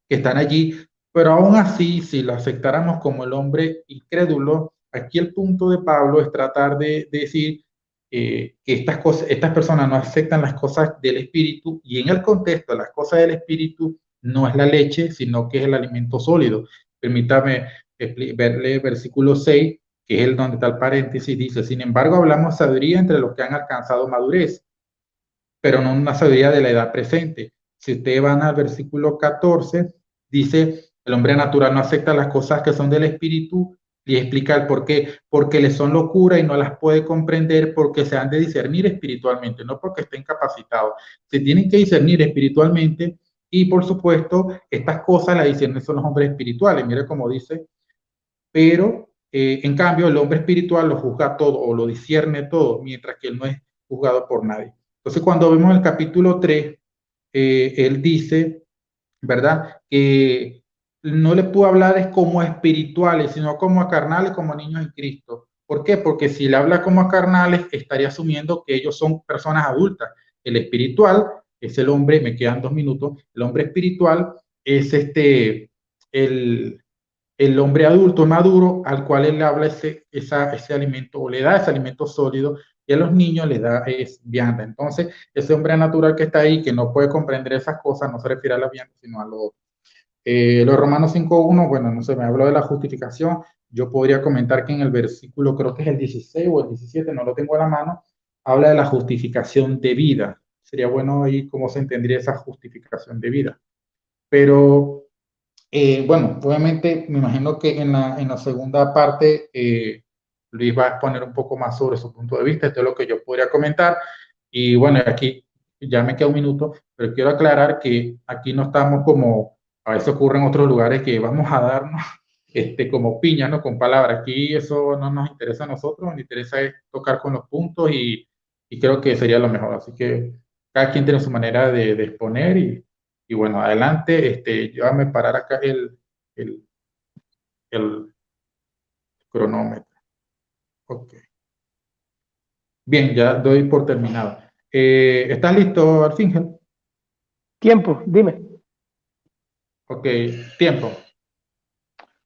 que están allí, pero aún así, si lo aceptáramos como el hombre incrédulo, aquí el punto de Pablo es tratar de decir que estas personas no aceptan las cosas del espíritu, y en el contexto las cosas del espíritu no es la leche, sino que es el alimento sólido. Permítame verle versículo 6, que es el donde está el paréntesis. Dice: sin embargo, hablamos sabiduría entre los que han alcanzado madurez, pero no una sabiduría de la edad presente. Si ustedes van al versículo 14, dice: el hombre natural no acepta las cosas que son del espíritu, y explica el por qué: porque le son locura y no las puede comprender, porque se han de discernir espiritualmente, no porque estén capacitados. Se tienen que discernir espiritualmente, y por supuesto, estas cosas las disciernen son los hombres espirituales. Mire cómo dice: pero en cambio el hombre espiritual lo juzga todo o lo discierne todo, mientras que él no es juzgado por nadie. Entonces, cuando vemos el capítulo 3, él dice, ¿verdad?, que no le puedo hablar es como a espirituales, sino como a carnales, como a niños en Cristo. ¿Por qué? Porque si le habla como a carnales, estaría asumiendo que ellos son personas adultas. El espiritual es el hombre, me quedan 2 minutos, el hombre espiritual es el hombre adulto maduro, al cual él le habla ese alimento, o le da ese alimento sólido, y a los niños les da es vianda. Entonces, ese hombre natural que está ahí, que no puede comprender esas cosas, no se refiere a la vianda, sino a los Romanos 5.1. Bueno, no sé, me habló de la justificación. Yo podría comentar que en el versículo, creo que es el 16 o el 17, no lo tengo a la mano, habla de la justificación de vida. Sería bueno ahí cómo se entendería esa justificación de vida. Pero bueno, obviamente me imagino que en la segunda parte Luis va a exponer un poco más sobre su punto de vista. Esto es lo que yo podría comentar. Y bueno, aquí ya me queda un minuto, pero quiero aclarar que aquí no estamos como a veces ocurre en otros lugares, que vamos a darnos como piñas, ¿no?, con palabras. Aquí eso no nos interesa a nosotros, nos interesa es tocar con los puntos, y creo que sería lo mejor. Así que cada quien tiene su manera de exponer, y bueno, adelante. Yo voy a parar acá el, el cronómetro. Ok. Bien, ya doy por terminado. ¿Estás listo, Arfingel? Tiempo, dime. Ok, tiempo.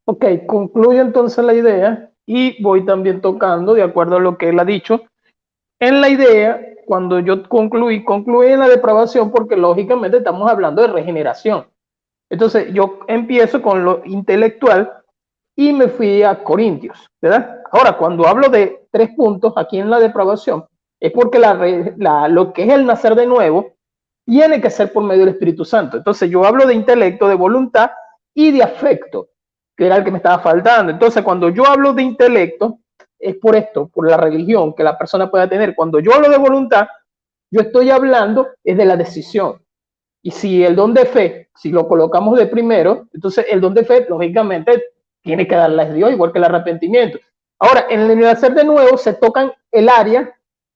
Ok, concluyo entonces la idea y voy también tocando, de acuerdo a lo que él ha dicho. En la idea, cuando yo concluí en la depravación, porque lógicamente estamos hablando de regeneración. Entonces yo empiezo con lo intelectual y me fui a Corintios, ¿verdad? Ahora, cuando hablo de 3 puntos aquí en la depravación, es porque lo que es el nacer de nuevo tiene que ser por medio del Espíritu Santo. Entonces yo hablo de intelecto, de voluntad y de afecto, que era el que me estaba faltando. Entonces, cuando yo hablo de intelecto, es por esto, por la religión que la persona pueda tener. Cuando yo hablo de voluntad, yo estoy hablando es de la decisión. Y si el don de fe, si lo colocamos de primero, entonces el don de fe, lógicamente, tiene que darle a Dios, igual que el arrepentimiento. Ahora, en el nacer de nuevo se tocan el área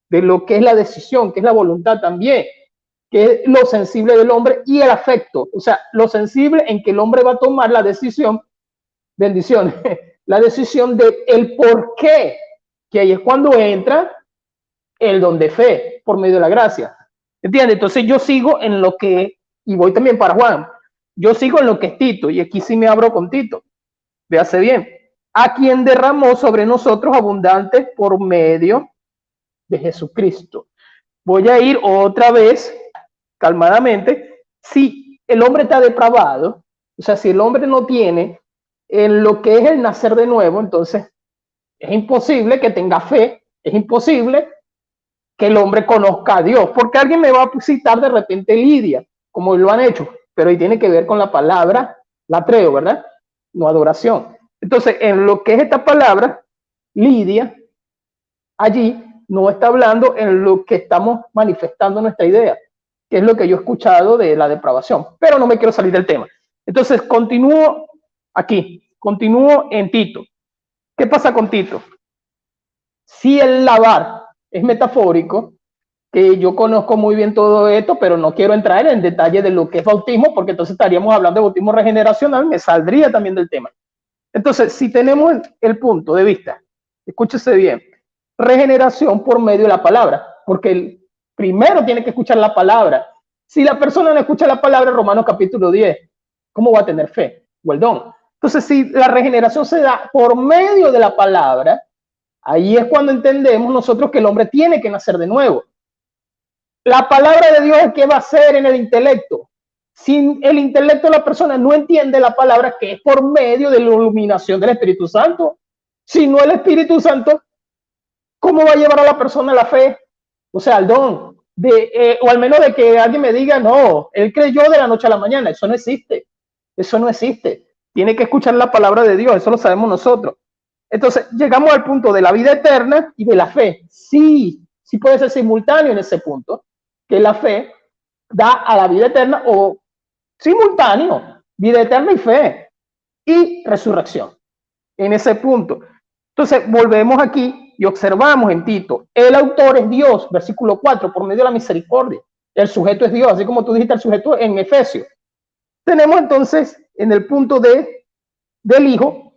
de lo que es la decisión, que es la voluntad también, que es lo sensible del hombre, y el afecto, o sea, lo sensible en que el hombre va a tomar la decisión, bendiciones, la decisión de el por qué, que ahí es cuando entra el don de fe por medio de la gracia. ¿Entiendes? Entonces yo sigo en lo que, y voy también para Juan, yo sigo en lo que es Tito, y aquí sí me abro con Tito. Véase bien, a quien derramó sobre nosotros abundante por medio de Jesucristo. Voy a ir otra vez, calmadamente. Si el hombre está depravado, o sea, si el hombre no tiene en lo que es el nacer de nuevo, entonces es imposible que tenga fe, es imposible que el hombre conozca a Dios, porque alguien me va a citar de repente Lidia, como lo han hecho, pero ahí tiene que ver con la palabra latreo, ¿verdad? No adoración. Entonces, en lo que es esta palabra, Lidia, allí no está hablando en lo que estamos manifestando nuestra idea, que es lo que yo he escuchado de la depravación, pero no me quiero salir del tema. Entonces, continúo aquí, continúo en Tito. ¿Qué pasa con Tito? Si el lavar es metafórico, que yo conozco muy bien todo esto, pero no quiero entrar en detalle de lo que es bautismo, porque entonces estaríamos hablando de bautismo regeneracional, me saldría también del tema. Entonces, si tenemos el punto de vista, escúchese bien, regeneración por medio de la palabra, porque el primero tiene que escuchar la palabra. Si la persona no escucha la palabra, Romanos capítulo 10, ¿cómo va a tener fe o el don? Entonces, si la regeneración se da por medio de la palabra, ahí es cuando entendemos nosotros que el hombre tiene que nacer de nuevo. La palabra de Dios, ¿qué va a hacer en el intelecto? Si el intelecto de la persona no entiende la palabra, que es por medio de la iluminación del Espíritu Santo. Si no el Espíritu Santo, ¿cómo va a llevar a la persona a la fe? O sea, al don. O al menos de que alguien me diga, no, él creyó de la noche a la mañana. Eso no existe. Eso no existe. Tiene que escuchar la palabra de Dios. Eso lo sabemos nosotros. Entonces, llegamos al punto de la vida eterna y de la fe. Sí, sí puede ser simultáneo en ese punto, que la fe da a la vida eterna, o simultáneo, vida eterna y fe y resurrección. En ese punto. Entonces, volvemos aquí y observamos en Tito, el autor es Dios, versículo 4, por medio de la misericordia. El sujeto es Dios, así como tú dijiste, el sujeto en Efesios. Tenemos entonces en el punto del Hijo,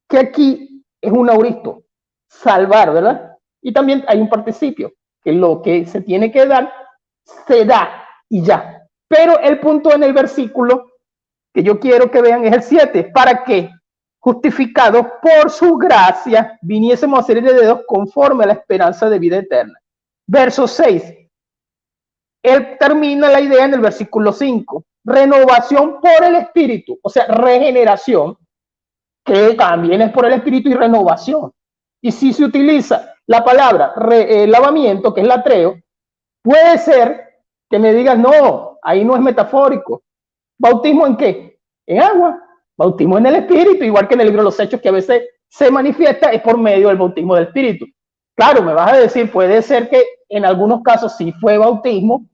que aquí es un auristo, salvar, ¿verdad? Y también hay un participio, que lo que se tiene que dar, se da y ya. Pero el punto en el versículo que yo quiero que vean es el 7, para que, justificados por su gracia, viniésemos a ser herederos conforme a la esperanza de vida eterna. Verso 6. Él termina la idea en el versículo 5. Renovación por el Espíritu, o sea, regeneración, que también es por el Espíritu, y renovación. Y si se utiliza la palabra lavamiento, que es latreo, puede ser que me digas, no, ahí no es metafórico. ¿Bautismo en qué? En agua. Bautismo en el Espíritu, igual que en el libro de los Hechos, que a veces se manifiesta, es por medio del bautismo del Espíritu. Claro, me vas a decir, puede ser que en algunos casos sí fue bautismo,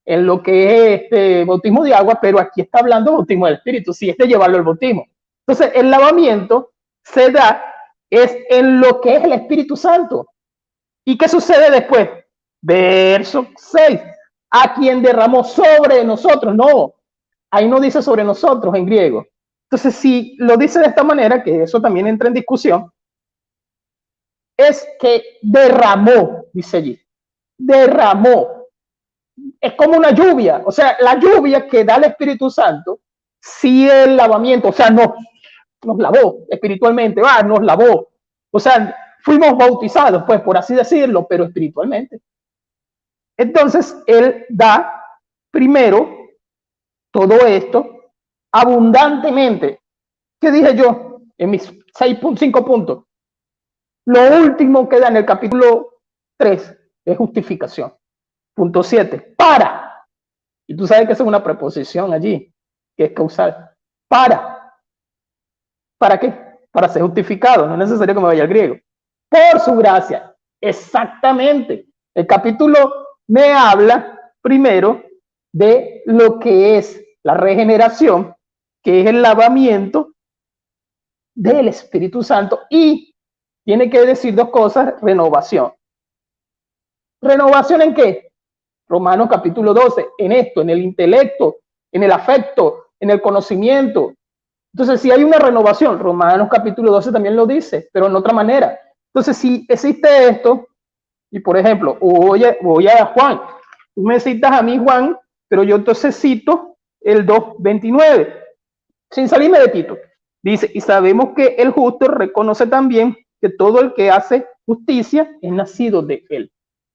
en lo que es bautismo de agua, pero aquí está hablando de bautismo del Espíritu, sí es de llevarlo al bautismo. Entonces, el lavamiento se da es en lo que es el Espíritu Santo. ¿Y qué sucede después? Verso 6. A quien derramó sobre nosotros. No, ahí no dice sobre nosotros en griego. Entonces, si lo dice de esta manera, que eso también entra en discusión, es que derramó, dice allí. Derramó. Es como una lluvia. O sea, la lluvia que da el Espíritu Santo, si el lavamiento, o sea, nos lavó espiritualmente, nos lavó. O sea, fuimos bautizados, pues, por así decirlo, pero espiritualmente. Entonces, él da primero todo esto abundantemente. ¿Qué dije yo en mis 5 puntos? Lo último que da en el capítulo 3 es justificación. Punto 7, para. Y tú sabes que es una preposición allí, que es causal. ¿Para qué? Para ser justificado, no es necesario que me vaya al griego. Por su gracia, exactamente. El capítulo me habla primero de lo que es la regeneración, que es el lavamiento del Espíritu Santo, y tiene que decir dos cosas: renovación. ¿Renovación en qué? Romanos capítulo 12, en esto, en el intelecto, en el afecto, en el conocimiento. Entonces, si hay una renovación, Romanos capítulo 12 también lo dice, pero en otra manera. Entonces, si existe esto, y por ejemplo, voy a Juan, tú me citas a mí, Juan, pero yo entonces cito el 2:29, sin salirme de Tito. Dice, y sabemos que el justo reconoce también que todo el que hace justicia es nacido de él.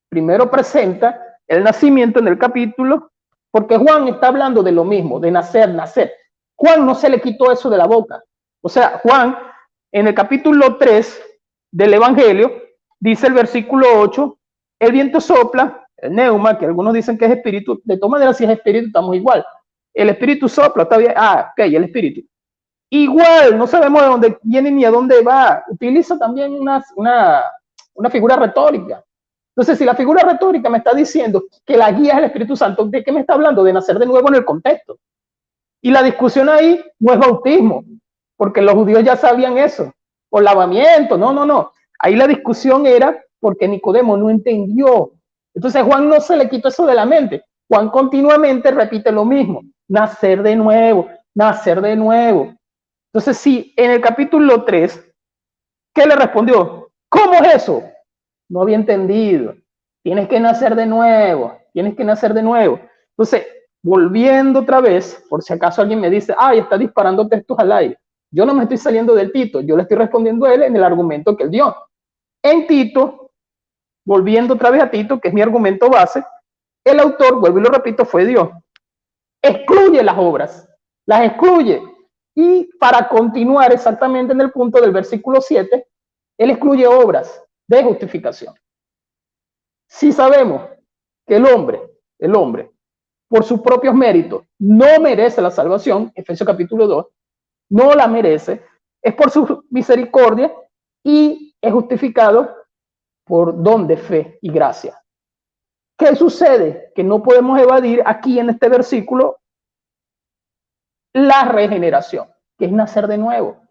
Primero presenta el nacimiento en el capítulo, porque Juan está hablando de lo mismo, de nacer, nacer. Juan no se le quitó eso de la boca. O sea, Juan, en el capítulo 3 del Evangelio, dice el versículo 8, el viento sopla, el neuma, que algunos dicen que es espíritu, de todas maneras si es espíritu estamos igual. El espíritu sopla, está bien, ok, el espíritu. Igual, no sabemos de dónde viene ni a dónde va. Utiliza también una figura retórica. Entonces, si la figura retórica me está diciendo que la guía es el Espíritu Santo, ¿de qué me está hablando? De nacer de nuevo en el contexto. Y la discusión ahí no es bautismo, porque los judíos ya sabían eso, o lavamiento, no. Ahí la discusión era porque Nicodemo no entendió. Entonces Juan no se le quitó eso de la mente. Juan continuamente repite lo mismo, nacer de nuevo, nacer de nuevo. Entonces, sí, en el capítulo 3, ¿qué le respondió? ¿Cómo es eso? No había entendido. Tienes que nacer de nuevo, tienes que nacer de nuevo. Entonces, volviendo otra vez, por si acaso alguien me dice, ay, está disparando textos al aire. Yo no me estoy saliendo del Tito, yo le estoy respondiendo a él en el argumento que él dio. En Tito, volviendo otra vez a Tito, que es mi argumento base, el autor, vuelvo y lo repito, fue Dios. Excluye las obras, las excluye. Y para continuar exactamente en el punto del versículo 7, él excluye obras de justificación. Si sabemos que el hombre, por sus propios méritos, no merece la salvación, Efesios capítulo 2, no la merece, es por su misericordia y es justificado por don de fe y gracia. ¿Qué sucede? Que no podemos evadir aquí en este versículo la regeneración, que es nacer de nuevo.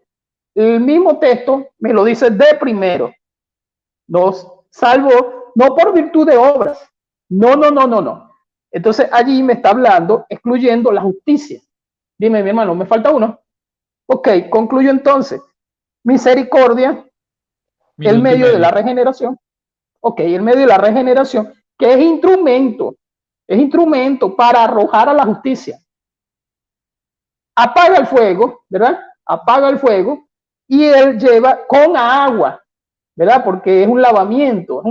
El mismo texto me lo dice de primero. Nos salvó no por virtud de obras. No. Entonces allí me está hablando, excluyendo la justicia. Dime, mi hermano, me falta uno. Ok, concluyo entonces. Misericordia, el medio de la regeneración. Ok, el medio de la regeneración, que es instrumento para arrojar a la justicia. Apaga el fuego, ¿verdad? Apaga el fuego y él lleva con agua, ¿verdad? Porque es un lavamiento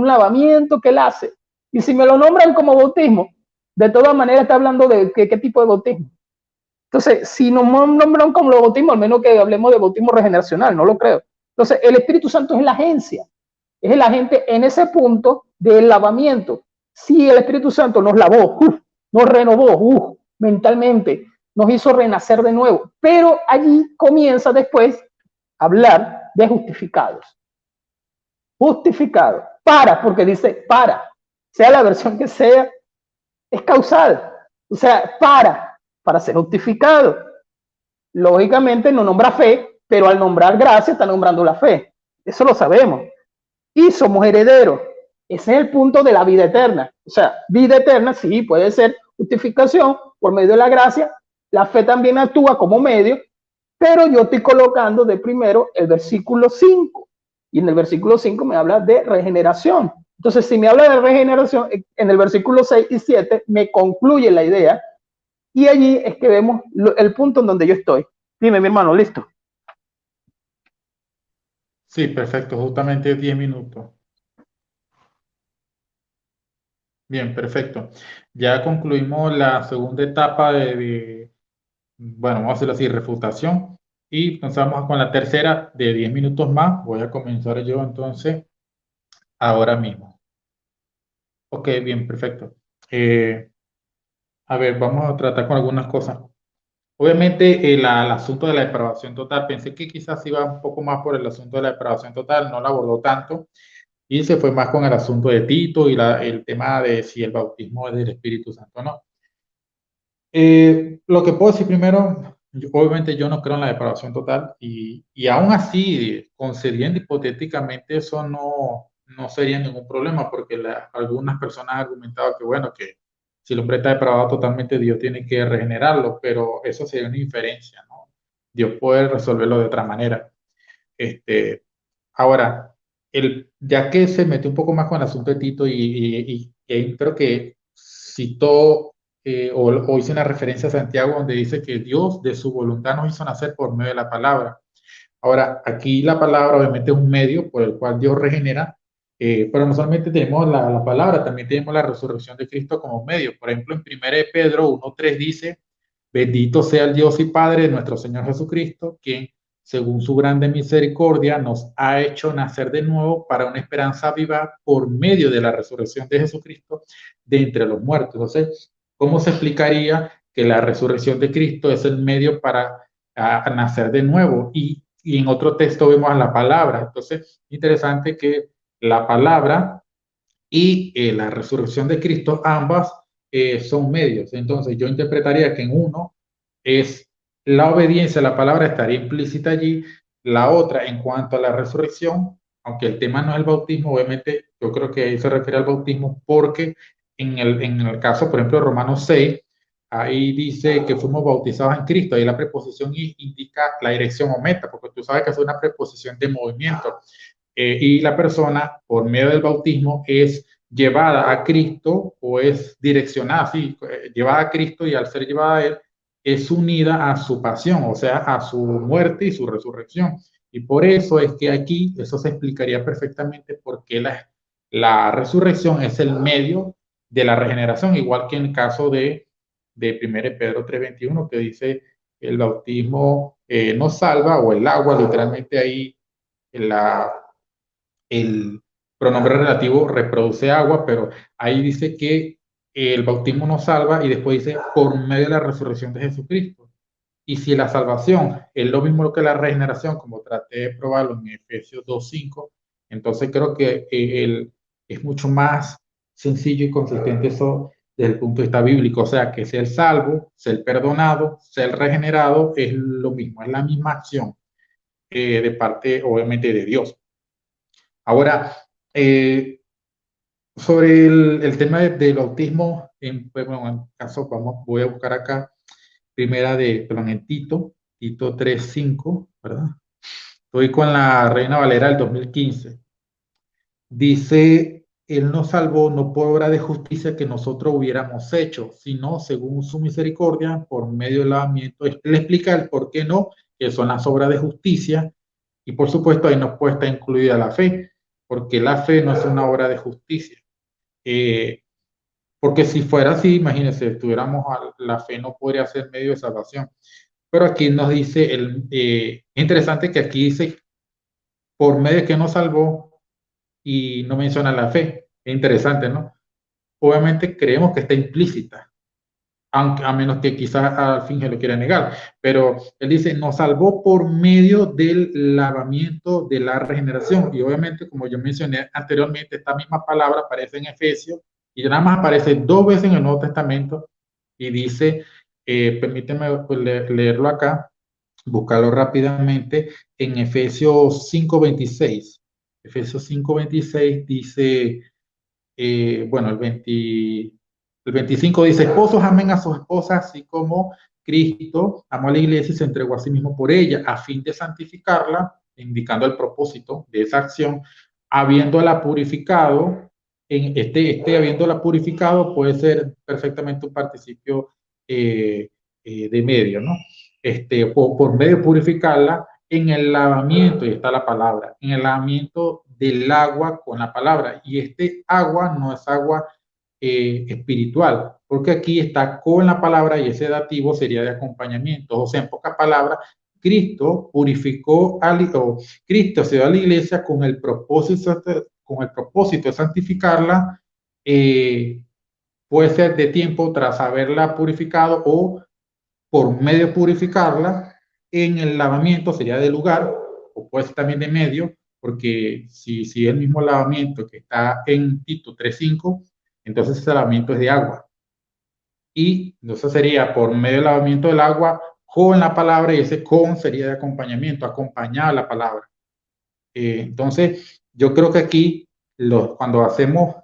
que él hace. Y si me lo nombran como bautismo, de todas maneras está hablando de qué tipo de bautismo. Entonces, si nos nombran como bautismo, al menos que hablemos de bautismo regeneracional, no lo creo. Entonces, el Espíritu Santo es la agencia, es el agente en ese punto del lavamiento. Si el Espíritu Santo nos lavó, nos renovó mentalmente, nos hizo renacer de nuevo, pero allí comienza después a hablar de justificados. Justificado, porque dice sea la versión que sea, es causal, o sea, para ser justificado. Lógicamente no nombra fe, pero al nombrar gracia está nombrando la fe, eso lo sabemos. Y somos herederos, ese es el punto de la vida eterna, o sea, vida eterna sí puede ser justificación por medio de la gracia, la fe también actúa como medio, pero yo estoy colocando de primero el versículo 5, y en el versículo 5 me habla de regeneración. Entonces, si me habla de regeneración, en el versículo 6 y 7 me concluye la idea, y allí es que vemos el punto en donde yo estoy. Dime, mi hermano, ¿listo? Sí, perfecto, justamente 10 minutos. Bien, perfecto. Ya concluimos la segunda etapa bueno, vamos a hacerlo así, refutación. Y entonces vamos con la tercera de 10 minutos más. Voy a comenzar yo entonces ahora mismo. Ok, bien, perfecto. A ver, vamos a tratar con algunas cosas. Obviamente el asunto de la depravación total, pensé que quizás iba un poco más por el asunto de la depravación total, no la abordó tanto y se fue más con el asunto de Tito y el tema de si el bautismo es del Espíritu Santo o no. Lo que puedo decir primero, obviamente yo no creo en la depravación total y aún así, concediendo hipotéticamente eso no sería ningún problema porque algunas personas han argumentado que bueno, que si el hombre está depravado totalmente, Dios tiene que regenerarlo, pero eso sería una inferencia, ¿no? Dios puede resolverlo de otra manera. Este, Ahora, ya que se metió un poco más con el asunto de Tito y creo que citó o hizo una referencia a Santiago donde dice que Dios de su voluntad nos hizo nacer por medio de la palabra. Ahora, aquí la palabra obviamente es un medio por el cual Dios regenera, pero no solamente tenemos la palabra, también tenemos la resurrección de Cristo como medio. Por ejemplo, en 1 de Pedro 1:3 dice, bendito sea el Dios y Padre de nuestro Señor Jesucristo, quien, según su grande misericordia, nos ha hecho nacer de nuevo para una esperanza viva por medio de la resurrección de Jesucristo de entre los muertos. Entonces, ¿cómo se explicaría que la resurrección de Cristo es el medio para nacer de nuevo? Y en otro texto vemos a la palabra. Entonces, interesante que la palabra y la resurrección de Cristo, ambas son medios. Entonces, yo interpretaría que en uno es la obediencia a la palabra, estaría implícita allí. La otra, en cuanto a la resurrección, aunque el tema no es el bautismo, obviamente yo creo que ahí se refiere al bautismo porque en el caso, por ejemplo, de Romanos 6, ahí dice que fuimos bautizados en Cristo. Ahí la preposición indica la dirección o meta, porque tú sabes que es una preposición de movimiento. Y la persona, por medio del bautismo, es llevada a Cristo o es direccionada, sí, llevada a Cristo y al ser llevada a Él, es unida a su pasión, o sea, a su muerte y su resurrección. Y por eso es que aquí eso se explicaría perfectamente por qué la resurrección es el medio de la regeneración, igual que en el caso de 1 Pedro 3:21, que dice el bautismo nos salva, o el agua, literalmente ahí la, el pronombre relativo reproduce agua, pero ahí dice que el bautismo nos salva y después dice por medio de la resurrección de Jesucristo. Y si la salvación es lo mismo que la regeneración, como traté de probarlo en Efesios 2:5, entonces creo que es mucho más sencillo y consistente eso desde el punto de vista bíblico. O sea, que ser salvo, ser perdonado, ser regenerado es lo mismo, es la misma acción de parte, obviamente, de Dios. Ahora, sobre el tema del autismo, bueno, en caso, voy a buscar acá, perdón, en Tito 3:5, ¿verdad? Estoy con la Reina Valera del 2015. Dice, Él nos salvó no por obra de justicia que nosotros hubiéramos hecho, sino según su misericordia, por medio del lavamiento. Él explica el por qué no, que son las obras de justicia, y por supuesto ahí nos puede estar incluida la fe, porque la fe no es una obra de justicia. Eh, Porque si fuera así, imagínense, tuviéramos la fe no podría ser medio de salvación. Pero aquí nos dice, interesante que aquí dice, por medio de que nos salvó y no menciona la fe. Es interesante, ¿no? Obviamente creemos que está implícita, aunque, a menos que quizás al fin se lo quiera negar. Pero él dice, nos salvó por medio del lavamiento de la regeneración. Y obviamente, como yo mencioné anteriormente, esta misma palabra aparece en Efesios y nada más aparece 2 veces en el Nuevo Testamento y dice, permíteme pues, leerlo acá, buscarlo rápidamente, en Efesios 5:26. Efesios 5:26 dice, bueno, el 25 dice, esposos amen a sus esposas, así como Cristo amó a la iglesia y se entregó a sí mismo por ella, a fin de santificarla, indicando el propósito de esa acción, habiéndola purificado. Habiéndola purificado puede ser perfectamente un participio de medio, ¿no? Por medio de purificarla en el lavamiento, y está la palabra, en el lavamiento del agua con la palabra. Y este agua no es agua espiritual, porque aquí está con la palabra y ese dativo sería de acompañamiento. O sea, en pocas palabras, Cristo purificó, Cristo se dio a la iglesia con el propósito de santificarla, puede ser de tiempo tras haberla purificado o por medio de purificarla en el lavamiento, sería de lugar, o puede ser también de medio, porque si es el mismo lavamiento que está en Tito 3:5, entonces ese lavamiento es de agua. Y entonces sería por medio del lavamiento del agua con la palabra, y ese con sería de acompañamiento, acompañar la palabra. Entonces, yo creo que aquí, cuando hacemos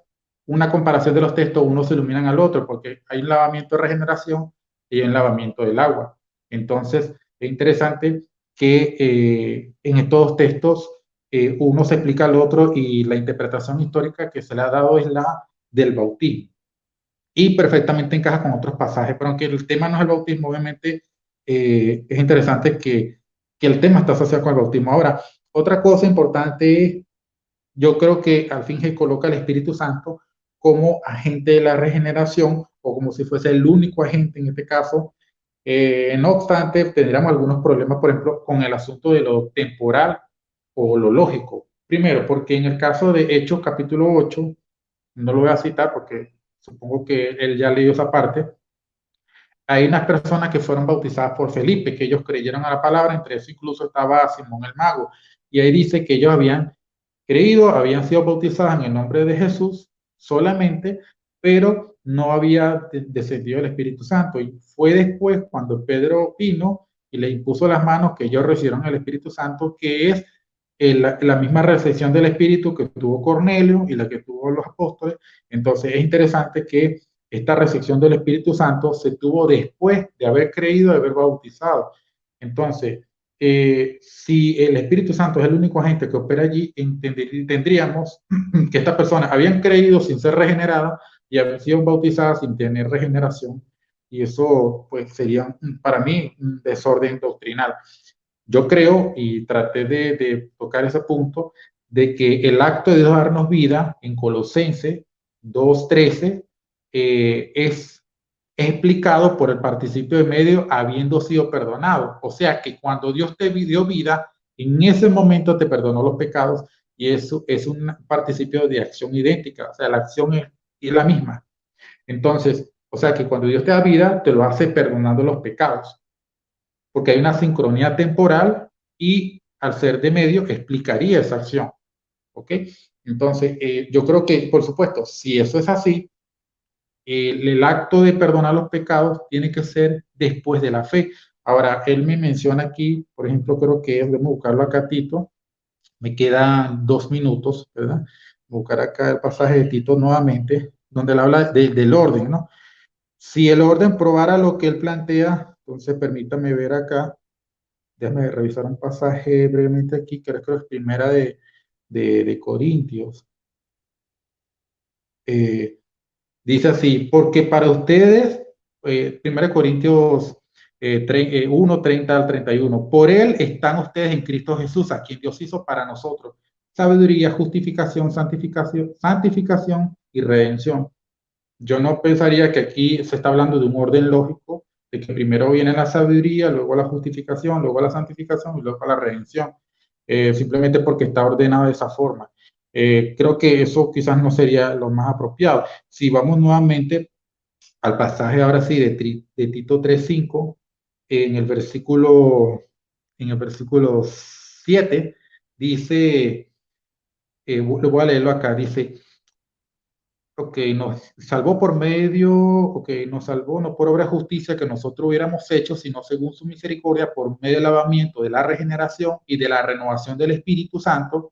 una comparación de los textos, unos se iluminan al otro, porque hay un lavamiento de regeneración y un lavamiento del agua. Entonces, es interesante que en estos dos textos uno se explica al otro y la interpretación histórica que se le ha dado es la del bautismo. Y perfectamente encaja con otros pasajes, pero aunque el tema no es el bautismo, obviamente es interesante que el tema está asociado con el bautismo. Ahora, otra cosa importante es, yo creo que al fin se coloca el Espíritu Santo como agente de la regeneración o como si fuese el único agente en este caso. No obstante, tendríamos algunos problemas, por ejemplo, con el asunto de lo temporal o lo lógico. Primero, porque en el caso de Hechos capítulo 8, no lo voy a citar porque supongo que él ya leyó esa parte, hay unas personas que fueron bautizadas por Felipe, que ellos creyeron a la palabra, entre eso incluso estaba Simón el Mago, y ahí dice que ellos habían creído, habían sido bautizados en el nombre de Jesús solamente, pero no había descendido el Espíritu Santo. Y fue después cuando Pedro vino y le impuso las manos que ellos recibieron el Espíritu Santo, que es la misma recepción del Espíritu que tuvo Cornelio y la que tuvo los apóstoles. Entonces es interesante que esta recepción del Espíritu Santo se tuvo después de haber creído, de haber bautizado. Entonces, si el Espíritu Santo es el único agente que opera allí, tendríamos que estas personas habían creído sin ser regeneradas y habían sido bautizadas sin tener regeneración. Y eso, pues, sería para mí un desorden doctrinal. Yo creo, y traté de tocar ese punto, de que el acto de darnos vida en Colosenses 2:13 es explicado por el participio de medio habiendo sido perdonado. O sea que cuando Dios te dio vida, en ese momento te perdonó los pecados y eso es un participio de acción idéntica. O sea, la acción es la misma. Entonces, o sea que cuando Dios te da vida, te lo hace perdonando los pecados porque hay una sincronía temporal y al ser de medio explicaría esa acción. ¿Ok? Entonces, yo creo que, por supuesto, si eso es así, el acto de perdonar los pecados tiene que ser después de la fe. Ahora, él me menciona aquí, por ejemplo, creo que debemos buscarlo acá, Tito. Me quedan 2 minutos, ¿verdad? Buscar acá el pasaje de Tito nuevamente, donde él habla del orden, ¿no? Si el orden probara lo que él plantea, entonces permítame ver acá. Déjame revisar un pasaje brevemente aquí, creo que es primera de Corintios. Eh, Dice así, porque para ustedes, 1 Corintios 1, 30 al 31, por él están ustedes en Cristo Jesús, a quien Dios hizo para nosotros. Sabiduría, justificación, santificación y redención. Yo no pensaría que aquí se está hablando de un orden lógico, de que primero viene la sabiduría, luego la justificación, luego la santificación y luego la redención, simplemente porque está ordenado de esa forma. Creo que eso quizás no sería lo más apropiado. Si vamos nuevamente al pasaje ahora sí de Tito 3:5, en el versículo, en el versículo 7, dice, lo voy a leerlo acá, dice, ok, nos salvó por medio, ok, nos salvó no por obra de justicia que nosotros hubiéramos hecho, sino según su misericordia, por medio del lavamiento, de la regeneración y de la renovación del Espíritu Santo,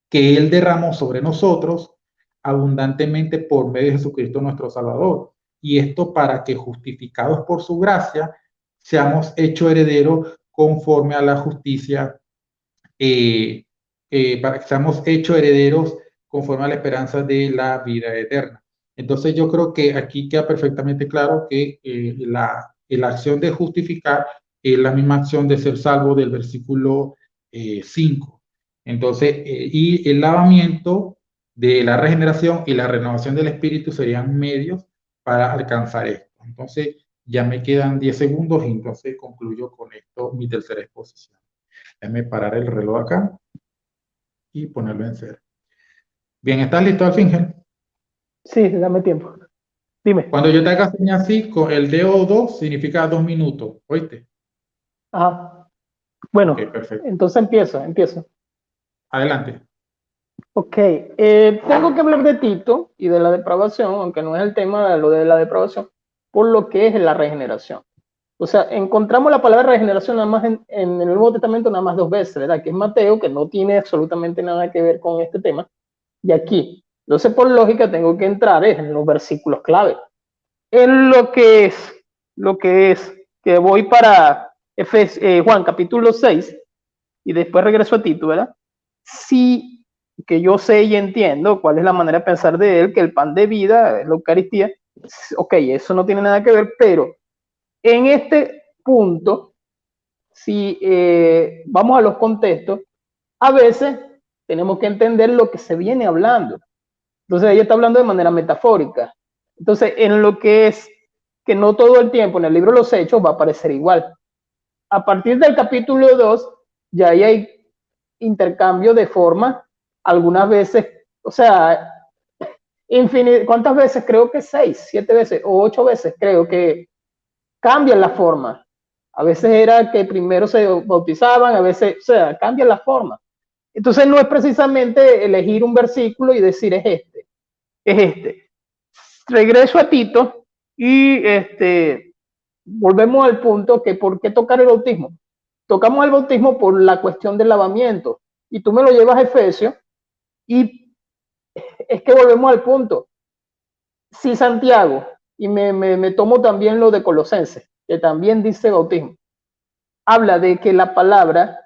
que Él derramó sobre nosotros abundantemente por medio de Jesucristo nuestro Salvador. Y esto para que, justificados por su gracia, seamos hechos herederos conforme a la justicia, eh, para que seamos hechos herederos conforme a la esperanza de la vida eterna. Entonces yo creo que aquí queda perfectamente claro que la acción de justificar es la misma acción de ser salvo del versículo 5. Entonces, y el lavamiento de la regeneración y la renovación del espíritu serían medios para alcanzar esto. Entonces, ya me quedan 10 segundos y entonces concluyo con esto mi tercera exposición. Déjame parar el reloj acá y ponerlo en cero. Bien, ¿estás listo al fin? Sí, dame tiempo. Dime. Cuando yo te haga señas así, con el dedo 2 significa 2 minutos, ¿oíste? Ah, Ok, bueno, perfecto. entonces empiezo. Adelante. Ok, tengo que hablar de Tito y de la depravación, aunque no es el tema de lo de la depravación, por lo que es la regeneración. O sea, encontramos la palabra regeneración nada más en el Nuevo Testamento nada más 2 veces, ¿verdad? Que es Mateo, que no tiene absolutamente nada que ver con este tema, y aquí. Entonces, por lógica, tengo que entrar en los versículos clave. En que voy para Juan capítulo 6, y después regreso a Tito, ¿verdad? Sí, que yo sé y entiendo cuál es la manera de pensar de él, que el pan de vida es la Eucaristía. Ok, eso no tiene nada que ver, pero en este punto, si vamos a los contextos, a veces tenemos que entender lo que se viene hablando. Entonces ella está hablando de manera metafórica. Entonces, en lo que es que no todo el tiempo en el libro de los Hechos va a aparecer igual. A partir del capítulo 2, ya ahí hay intercambio de forma, algunas veces, o sea, ¿cuántas veces? Creo que 6, 7 veces o 8 veces creo que cambian la forma. A veces era que primero se bautizaban, a veces, o sea, cambian la forma. Entonces no es precisamente elegir un versículo y decir es este. Regreso a Tito y volvemos al punto que ¿por qué tocar el bautismo? Tocamos el bautismo por la cuestión del lavamiento y tú me lo llevas a Efesios y es que volvemos al punto. Si Santiago, y me tomo también lo de Colosenses, que también dice bautismo, habla de que la palabra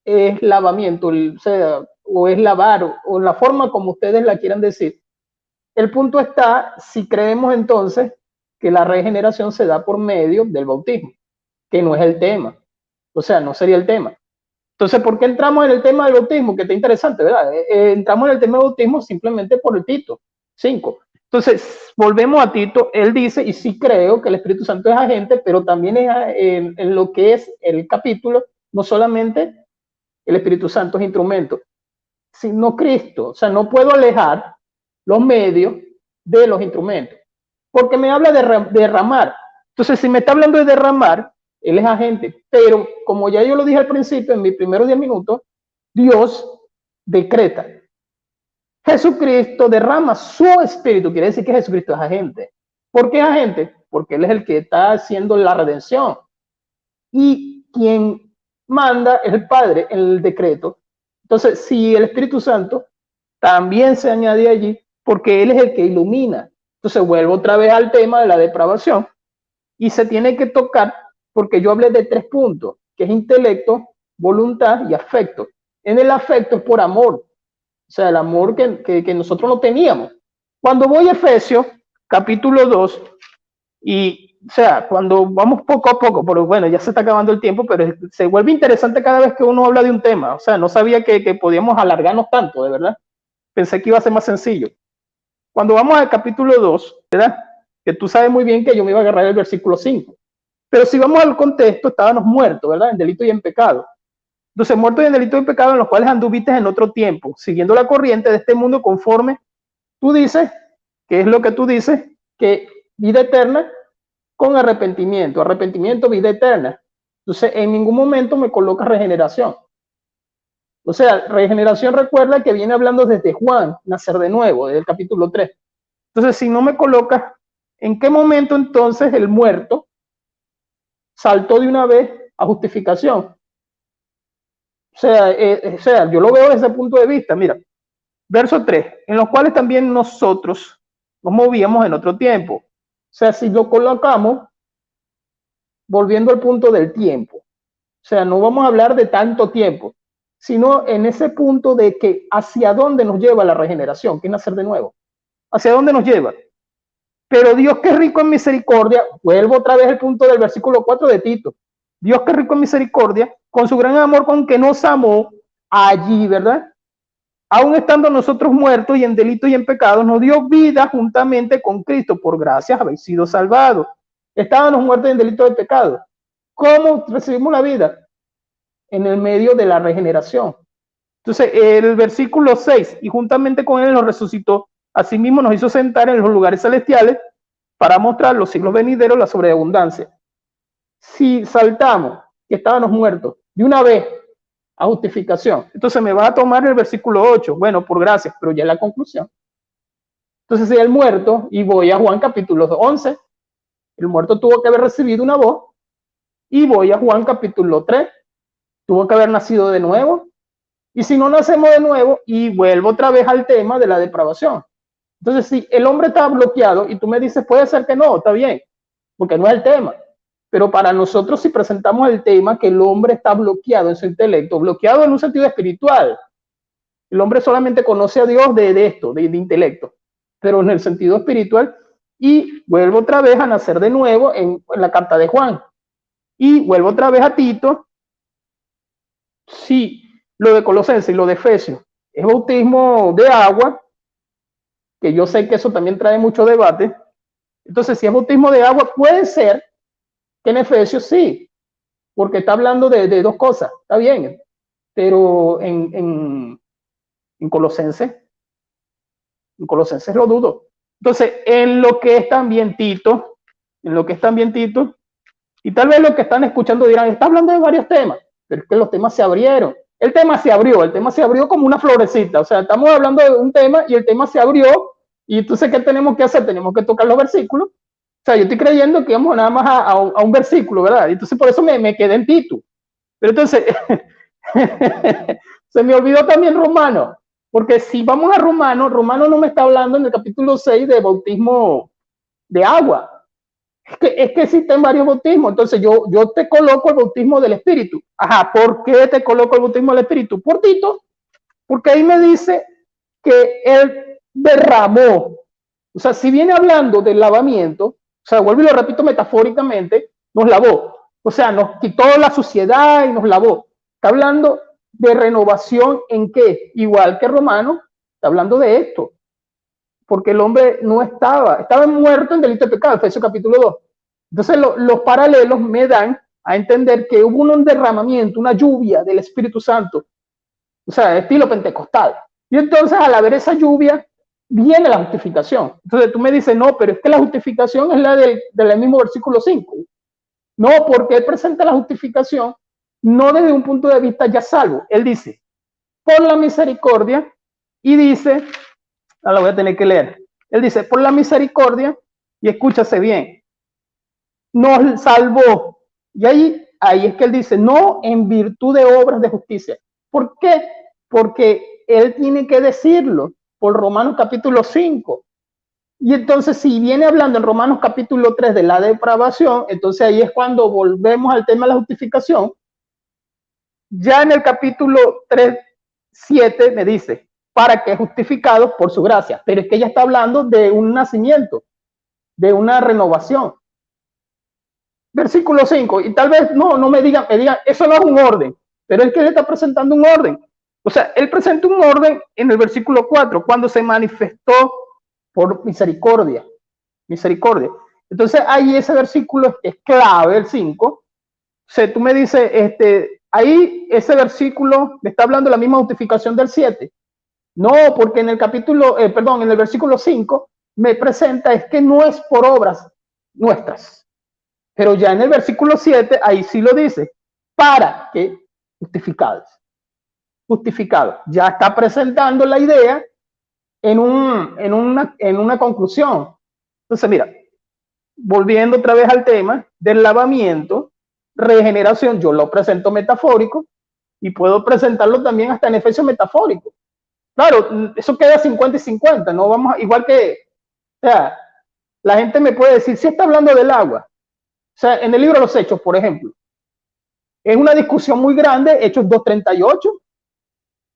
es lavamiento, o sea, o es lavar, o la forma como ustedes la quieran decir. El punto está si creemos entonces que la regeneración se da por medio del bautismo, que no es el tema. O sea, no sería el tema. Entonces, ¿por qué entramos en el tema del bautismo? Que está interesante, ¿verdad? Entramos en el tema del bautismo simplemente por el Tito 5. Entonces, volvemos a Tito, él dice, y sí creo que el Espíritu Santo es agente, pero también es en lo que es el capítulo, no solamente el Espíritu Santo es instrumento, sino Cristo. O sea, no puedo alejar los medios de los instrumentos, porque me habla de derramar. Entonces, si me está hablando de derramar, él es agente, pero como ya yo lo dije al principio, en mis primeros 10 minutos, Dios decreta. Jesucristo derrama su espíritu, quiere decir que Jesucristo es agente. ¿Por qué es agente? Porque Él es el que está haciendo la redención. Y quien manda es el Padre en el decreto. Entonces, si el Espíritu Santo también se añade allí, porque Él es el que ilumina. Entonces, vuelvo otra vez al tema de la depravación y se tiene que tocar porque yo hablé de 3 puntos, que es intelecto, voluntad y afecto. En el afecto es por amor, o sea, el amor que nosotros no teníamos. Cuando voy a Efesios, capítulo 2, y, o sea, cuando vamos poco a poco, pero bueno, ya se está acabando el tiempo, pero se vuelve interesante cada vez que uno habla de un tema. O sea, no sabía que podíamos alargarnos tanto, de verdad. Pensé que iba a ser más sencillo. Cuando vamos al capítulo 2, ¿verdad? Que tú sabes muy bien que yo me iba a agarrar el versículo 5. Pero si vamos al contexto, estábamos muertos, ¿verdad? En delito y en pecado. Entonces, muertos en delito y en pecado en los cuales anduviste en otro tiempo, siguiendo la corriente de este mundo conforme tú dices, que es lo que tú dices, que vida eterna con arrepentimiento, arrepentimiento, vida eterna. Entonces, en ningún momento me coloca regeneración. O sea, regeneración recuerda que viene hablando desde Juan, nacer de nuevo, desde el capítulo 3. Entonces, si no me colocas, ¿en qué momento entonces el muerto saltó de una vez a justificación? O sea, yo lo veo desde ese punto de vista. Mira, verso 3, en los cuales también nosotros nos movíamos en otro tiempo. O sea, si lo colocamos, volviendo al punto del tiempo. O sea, no vamos a hablar de tanto tiempo, sino en ese punto de que hacia dónde nos lleva la regeneración, que es nacer de nuevo. ¿Hacia dónde nos lleva? Pero Dios que es rico en misericordia, vuelvo otra vez al punto del versículo 4 de Tito. Dios que es rico en misericordia, con su gran amor con que nos amó allí, ¿verdad? Aún estando nosotros muertos y en delitos y en pecados, nos dio vida juntamente con Cristo. Por gracias habéis sido salvados. Estábamos muertos en delitos y pecados. ¿Cómo recibimos la vida? En el medio de la regeneración. Entonces, el versículo 6, y juntamente con él nos resucitó, asimismo nos hizo sentar en los lugares celestiales para mostrar los siglos venideros la sobreabundancia. Si saltamos, que estábamos muertos, de una vez a justificación, entonces me va a tomar el versículo 8, bueno, por gracias, pero ya la conclusión. Entonces, si el muerto, y voy a Juan capítulo 11, el muerto tuvo que haber recibido una voz, y voy a Juan capítulo 3, tuvo que haber nacido de nuevo, Y si no nacemos de nuevo, y vuelvo otra vez al tema de la depravación. Entonces, si el hombre está bloqueado y tú me dices, puede ser que no, está bien, porque no es el tema. Pero para nosotros, si presentamos el tema que el hombre está bloqueado en su intelecto, bloqueado en un sentido espiritual, el hombre solamente conoce a Dios de esto, de intelecto, pero en el sentido espiritual, y vuelvo otra vez a nacer de nuevo en la carta de Juan, y vuelvo otra vez a Tito, sí, lo de Colosenses y lo de Efesios es bautismo de agua, que yo sé que eso también trae mucho debate. Entonces, si es bautismo de agua, puede ser que en Efesios sí, porque está hablando de dos cosas, está bien, pero en Colosenses lo dudo. Entonces, en lo que es también Tito, y tal vez los que están escuchando dirán, está hablando de varios temas, pero es que los temas se abrieron. El tema se abrió como una florecita. O sea, estamos hablando de un tema y el tema se abrió. Y entonces, ¿qué tenemos que hacer? Tenemos que tocar los versículos. O sea, yo estoy creyendo que vamos nada más a un versículo, ¿verdad? Entonces, por eso me quedé en Tito. Pero entonces, se me olvidó también Romano. Porque si vamos a Romano no me está hablando en el capítulo 6 de bautismo de agua. Es que existen varios bautismos. Entonces yo te coloco el bautismo del Espíritu. Ajá, ¿por qué te coloco el bautismo del Espíritu? Por Tito, porque ahí me dice que él derramó. O sea, si viene hablando del lavamiento, o sea, vuelvo y lo repito metafóricamente, nos lavó. O sea, nos quitó la suciedad y nos lavó. Está hablando de renovación en qué? Igual que Romano, está hablando de esto. Porque el hombre no estaba muerto en delito de pecado, Efesios capítulo 2. Entonces los paralelos me dan a entender que hubo un derramamiento, una lluvia del Espíritu Santo, o sea, estilo pentecostal. Y entonces al haber esa lluvia, viene la justificación. Entonces tú me dices, no, pero es que la justificación es la del mismo versículo 5. No, porque él presenta la justificación no desde un punto de vista ya salvo. Él dice, por la misericordia, y dice, ahora lo voy a tener que leer. Él dice, por la misericordia, y escúchase bien, nos salvó. Y ahí es que él dice, no en virtud de obras de justicia. ¿Por qué? Porque él tiene que decirlo por Romanos capítulo 5. Y entonces, si viene hablando en Romanos capítulo 3 de la depravación, entonces ahí es cuando volvemos al tema de la justificación. Ya en el capítulo 3, 7 me dice, para que justificados por su gracia. Pero es que ella está hablando de un nacimiento, de una renovación. Versículo 5, y tal vez no me digan, eso no es un orden, pero es que él está presentando un orden. O sea, él presenta un orden en el versículo 4, cuando se manifestó por misericordia. Entonces, ahí ese versículo es clave, el 5. O sea, tú me dices, ahí ese versículo me está hablando de la misma justificación del 7. No, porque en el en el versículo 5 me presenta es que no es por obras nuestras. Pero ya en el versículo 7, ahí sí lo dice, para que justificados. Ya está presentando la idea en una conclusión. Entonces, mira, volviendo otra vez al tema del lavamiento, regeneración, yo lo presento metafórico y puedo presentarlo también hasta en Efesios metafórico. Claro, eso queda 50 y 50, no vamos igual que, o sea, la gente me puede decir, si está hablando del agua. O sea, en el libro de los Hechos, por ejemplo, es una discusión muy grande, Hechos 2:38,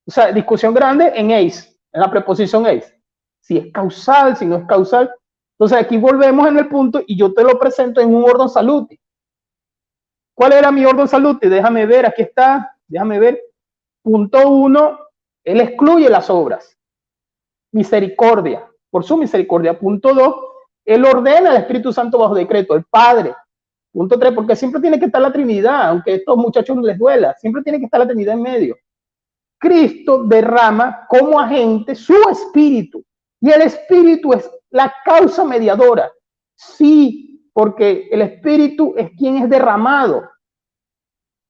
o sea, discusión grande en eis, en la preposición eis. Si es causal, si no es causal. Entonces aquí volvemos en el punto y yo te lo presento en un orden saluti. ¿Cuál era mi orden saluti? Déjame ver, aquí está, déjame ver. Punto 1, él excluye las obras. Misericordia, por su misericordia. Punto 2, él ordena al Espíritu Santo bajo decreto, el Padre. Punto 3, porque siempre tiene que estar la Trinidad, aunque a estos muchachos no les duela, siempre tiene que estar la Trinidad en medio. Cristo derrama como agente su espíritu, y el espíritu es la causa mediadora. Sí, porque el espíritu es quien es derramado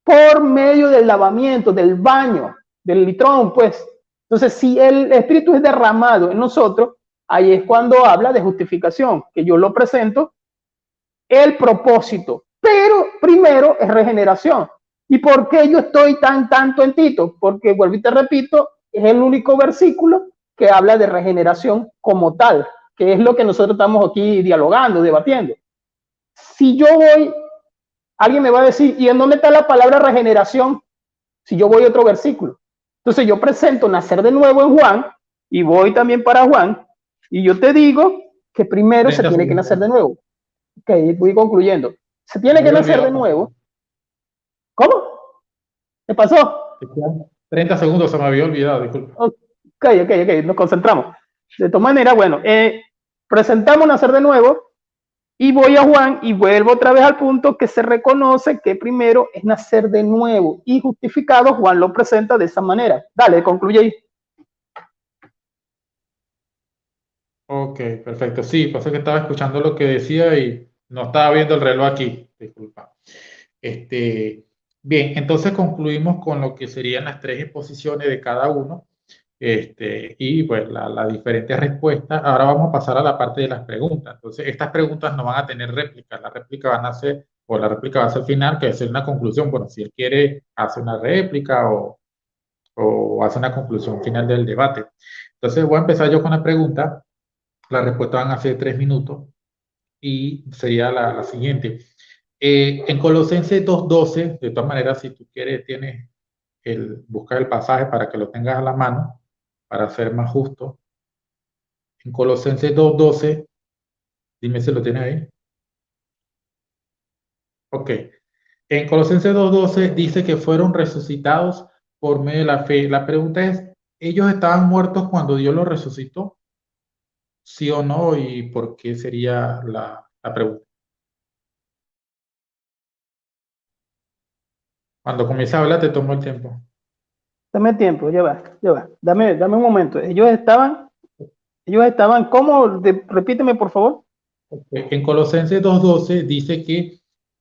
por medio del lavamiento, del baño, del litrón, pues. Entonces, si el espíritu es derramado en nosotros, ahí es cuando habla de justificación, que yo lo presento el propósito, pero primero es regeneración. ¿Y por qué yo estoy tanto en Tito? Porque, vuelvo y te repito, es el único versículo que habla de regeneración como tal, que es lo que nosotros estamos aquí dialogando, debatiendo. Si yo voy, alguien me va a decir, ¿y en dónde está la palabra regeneración? Si yo voy a otro versículo. Entonces yo presento nacer de nuevo en Juan, y voy también para Juan, y yo te digo que primero se tiene que nacer de nuevo. Ok, voy concluyendo. Se tiene que nacer de nuevo. ¿Cómo? ¿Qué pasó? 30 segundos se me había olvidado, disculpa. Ok, nos concentramos. De todas maneras, bueno, presentamos nacer de nuevo y voy a Juan y vuelvo otra vez al punto que se reconoce que primero es nacer de nuevo y justificado. Juan lo presenta de esa manera. Dale, concluye ahí. Ok, perfecto. Sí, pasa que estaba escuchando lo que decía y no estaba viendo el reloj aquí, disculpa. Bien, entonces concluimos con lo que serían las tres exposiciones de cada uno, y pues las diferentes respuestas. Ahora vamos a pasar a la parte de las preguntas. Entonces, estas preguntas no van a tener réplica. La réplica van a ser, o la réplica va a ser final, que es una conclusión. Bueno, si él quiere, hace una réplica o hace una conclusión final del debate. Entonces, voy a empezar yo con la pregunta. Las respuestas van a ser 3 minutos y sería la siguiente. En Colosenses 2:12, de todas maneras, si tú quieres, tienes buscar el pasaje para que lo tengas a la mano, para ser más justo. En Colosenses 2:12, dime si lo tienes ahí. Ok. En Colosenses 2:12 dice que fueron resucitados por medio de la fe. La pregunta es, ¿ellos estaban muertos cuando Dios los resucitó? ¿Sí o no? ¿Y por qué sería la pregunta? Cuando comienza a hablar, te tomo el tiempo. Dame tiempo, ya va. Dame un momento. Ellos estaban, ¿cómo? Repíteme, por favor. En Colosenses 2:12 dice que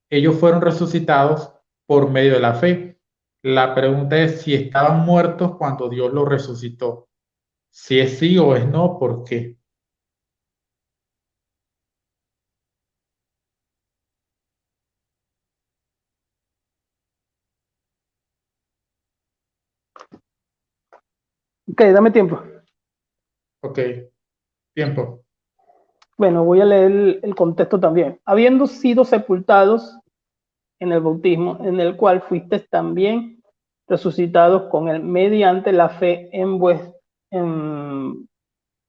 ellos fueron resucitados por medio de la fe. La pregunta es si estaban muertos cuando Dios los resucitó. Si es sí o es no, ¿por qué? Ok, dame tiempo. Ok, tiempo. Bueno, voy a leer el contexto también. Habiendo sido sepultados en el bautismo, en el cual fuiste también resucitados con él mediante la fe en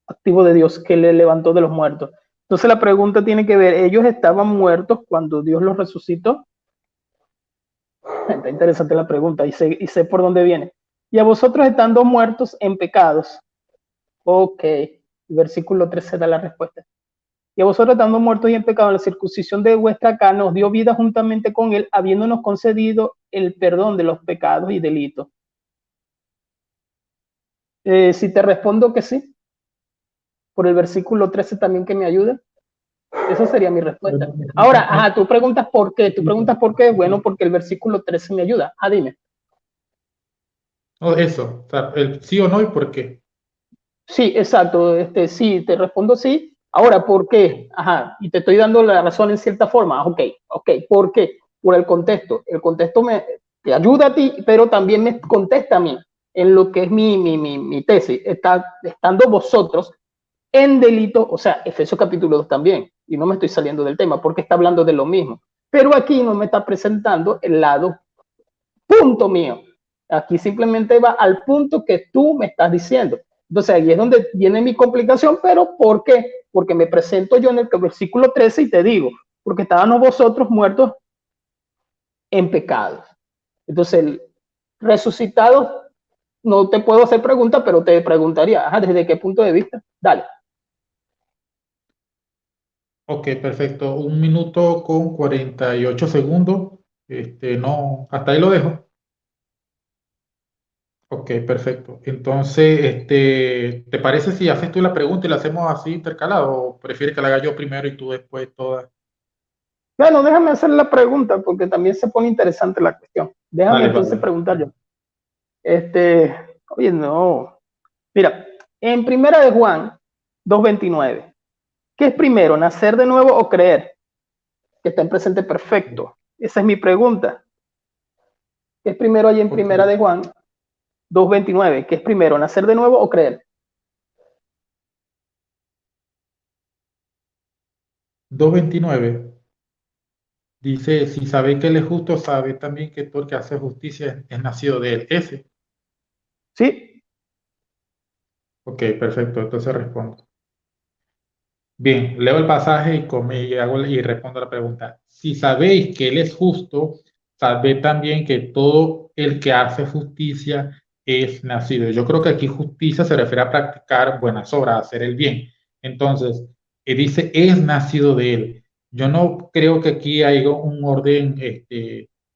activo de Dios que le levantó de los muertos. Entonces la pregunta tiene que ver, ellos estaban muertos cuando Dios los resucitó. Está interesante la pregunta y sé por dónde viene. Y a vosotros estando muertos en pecados. Ok, el versículo 13 da la respuesta. Y a vosotros estando muertos y en pecado en la circuncisión de vuestra carne, os dio vida juntamente con él, habiéndonos concedido el perdón de los pecados y delitos. Si te respondo que sí, por el versículo 13 también que me ayuda, esa sería mi respuesta. Ahora, tú preguntas por qué. Bueno, porque el versículo 13 me ayuda. Dime. No, eso, o sea, el sí o no y por qué. Sí, exacto. Sí, te respondo sí. Ahora, ¿por qué? Y te estoy dando la razón en cierta forma. Ok. ¿Por qué? Por el contexto. El contexto te ayuda a ti, pero también me contesta a mí en lo que es mi tesis. Estando vosotros en delito, o sea, Efesios capítulo 2 también, y no me estoy saliendo del tema porque está hablando de lo mismo. Pero aquí no me está presentando el lado punto mío. Aquí simplemente va al punto que tú me estás diciendo. Entonces ahí es donde viene mi complicación, pero ¿por qué? Porque me presento yo en el versículo 13 y te digo, porque estábamos vosotros muertos en pecados. Entonces, el resucitado, no te puedo hacer preguntas, pero te preguntaría, ¿desde qué punto de vista? Dale. Ok, perfecto. 1 minuto con 48 segundos. No, hasta ahí lo dejo. Ok, perfecto. Entonces, ¿te parece si haces tú la pregunta y la hacemos así intercalado o prefieres que la haga yo primero y tú después todas? Bueno, déjame hacer la pregunta porque también se pone interesante la cuestión. Déjame Dale, entonces vale. preguntar yo. Oye, no. Mira, en primera de Juan 2:29, ¿qué es primero, nacer de nuevo o creer? Que está en presente perfecto. Esa es mi pregunta. ¿Qué es primero allí en Ok. primera de Juan 2:29? ¿Qué es primero, nacer de nuevo o creer? 2:29 dice, si sabe que él es justo, sabe también que todo el que hace justicia es nacido de él. Ese. Sí, Ok, perfecto. Entonces respondo. Bien, leo el pasaje y respondo la pregunta. Si sabéis que Él es justo, sabed también que todo el que hace justicia es nacido. Yo creo que aquí justicia se refiere a practicar buenas obras, a hacer el bien. Entonces, dice, es nacido de Él. Yo no creo que aquí haya un orden,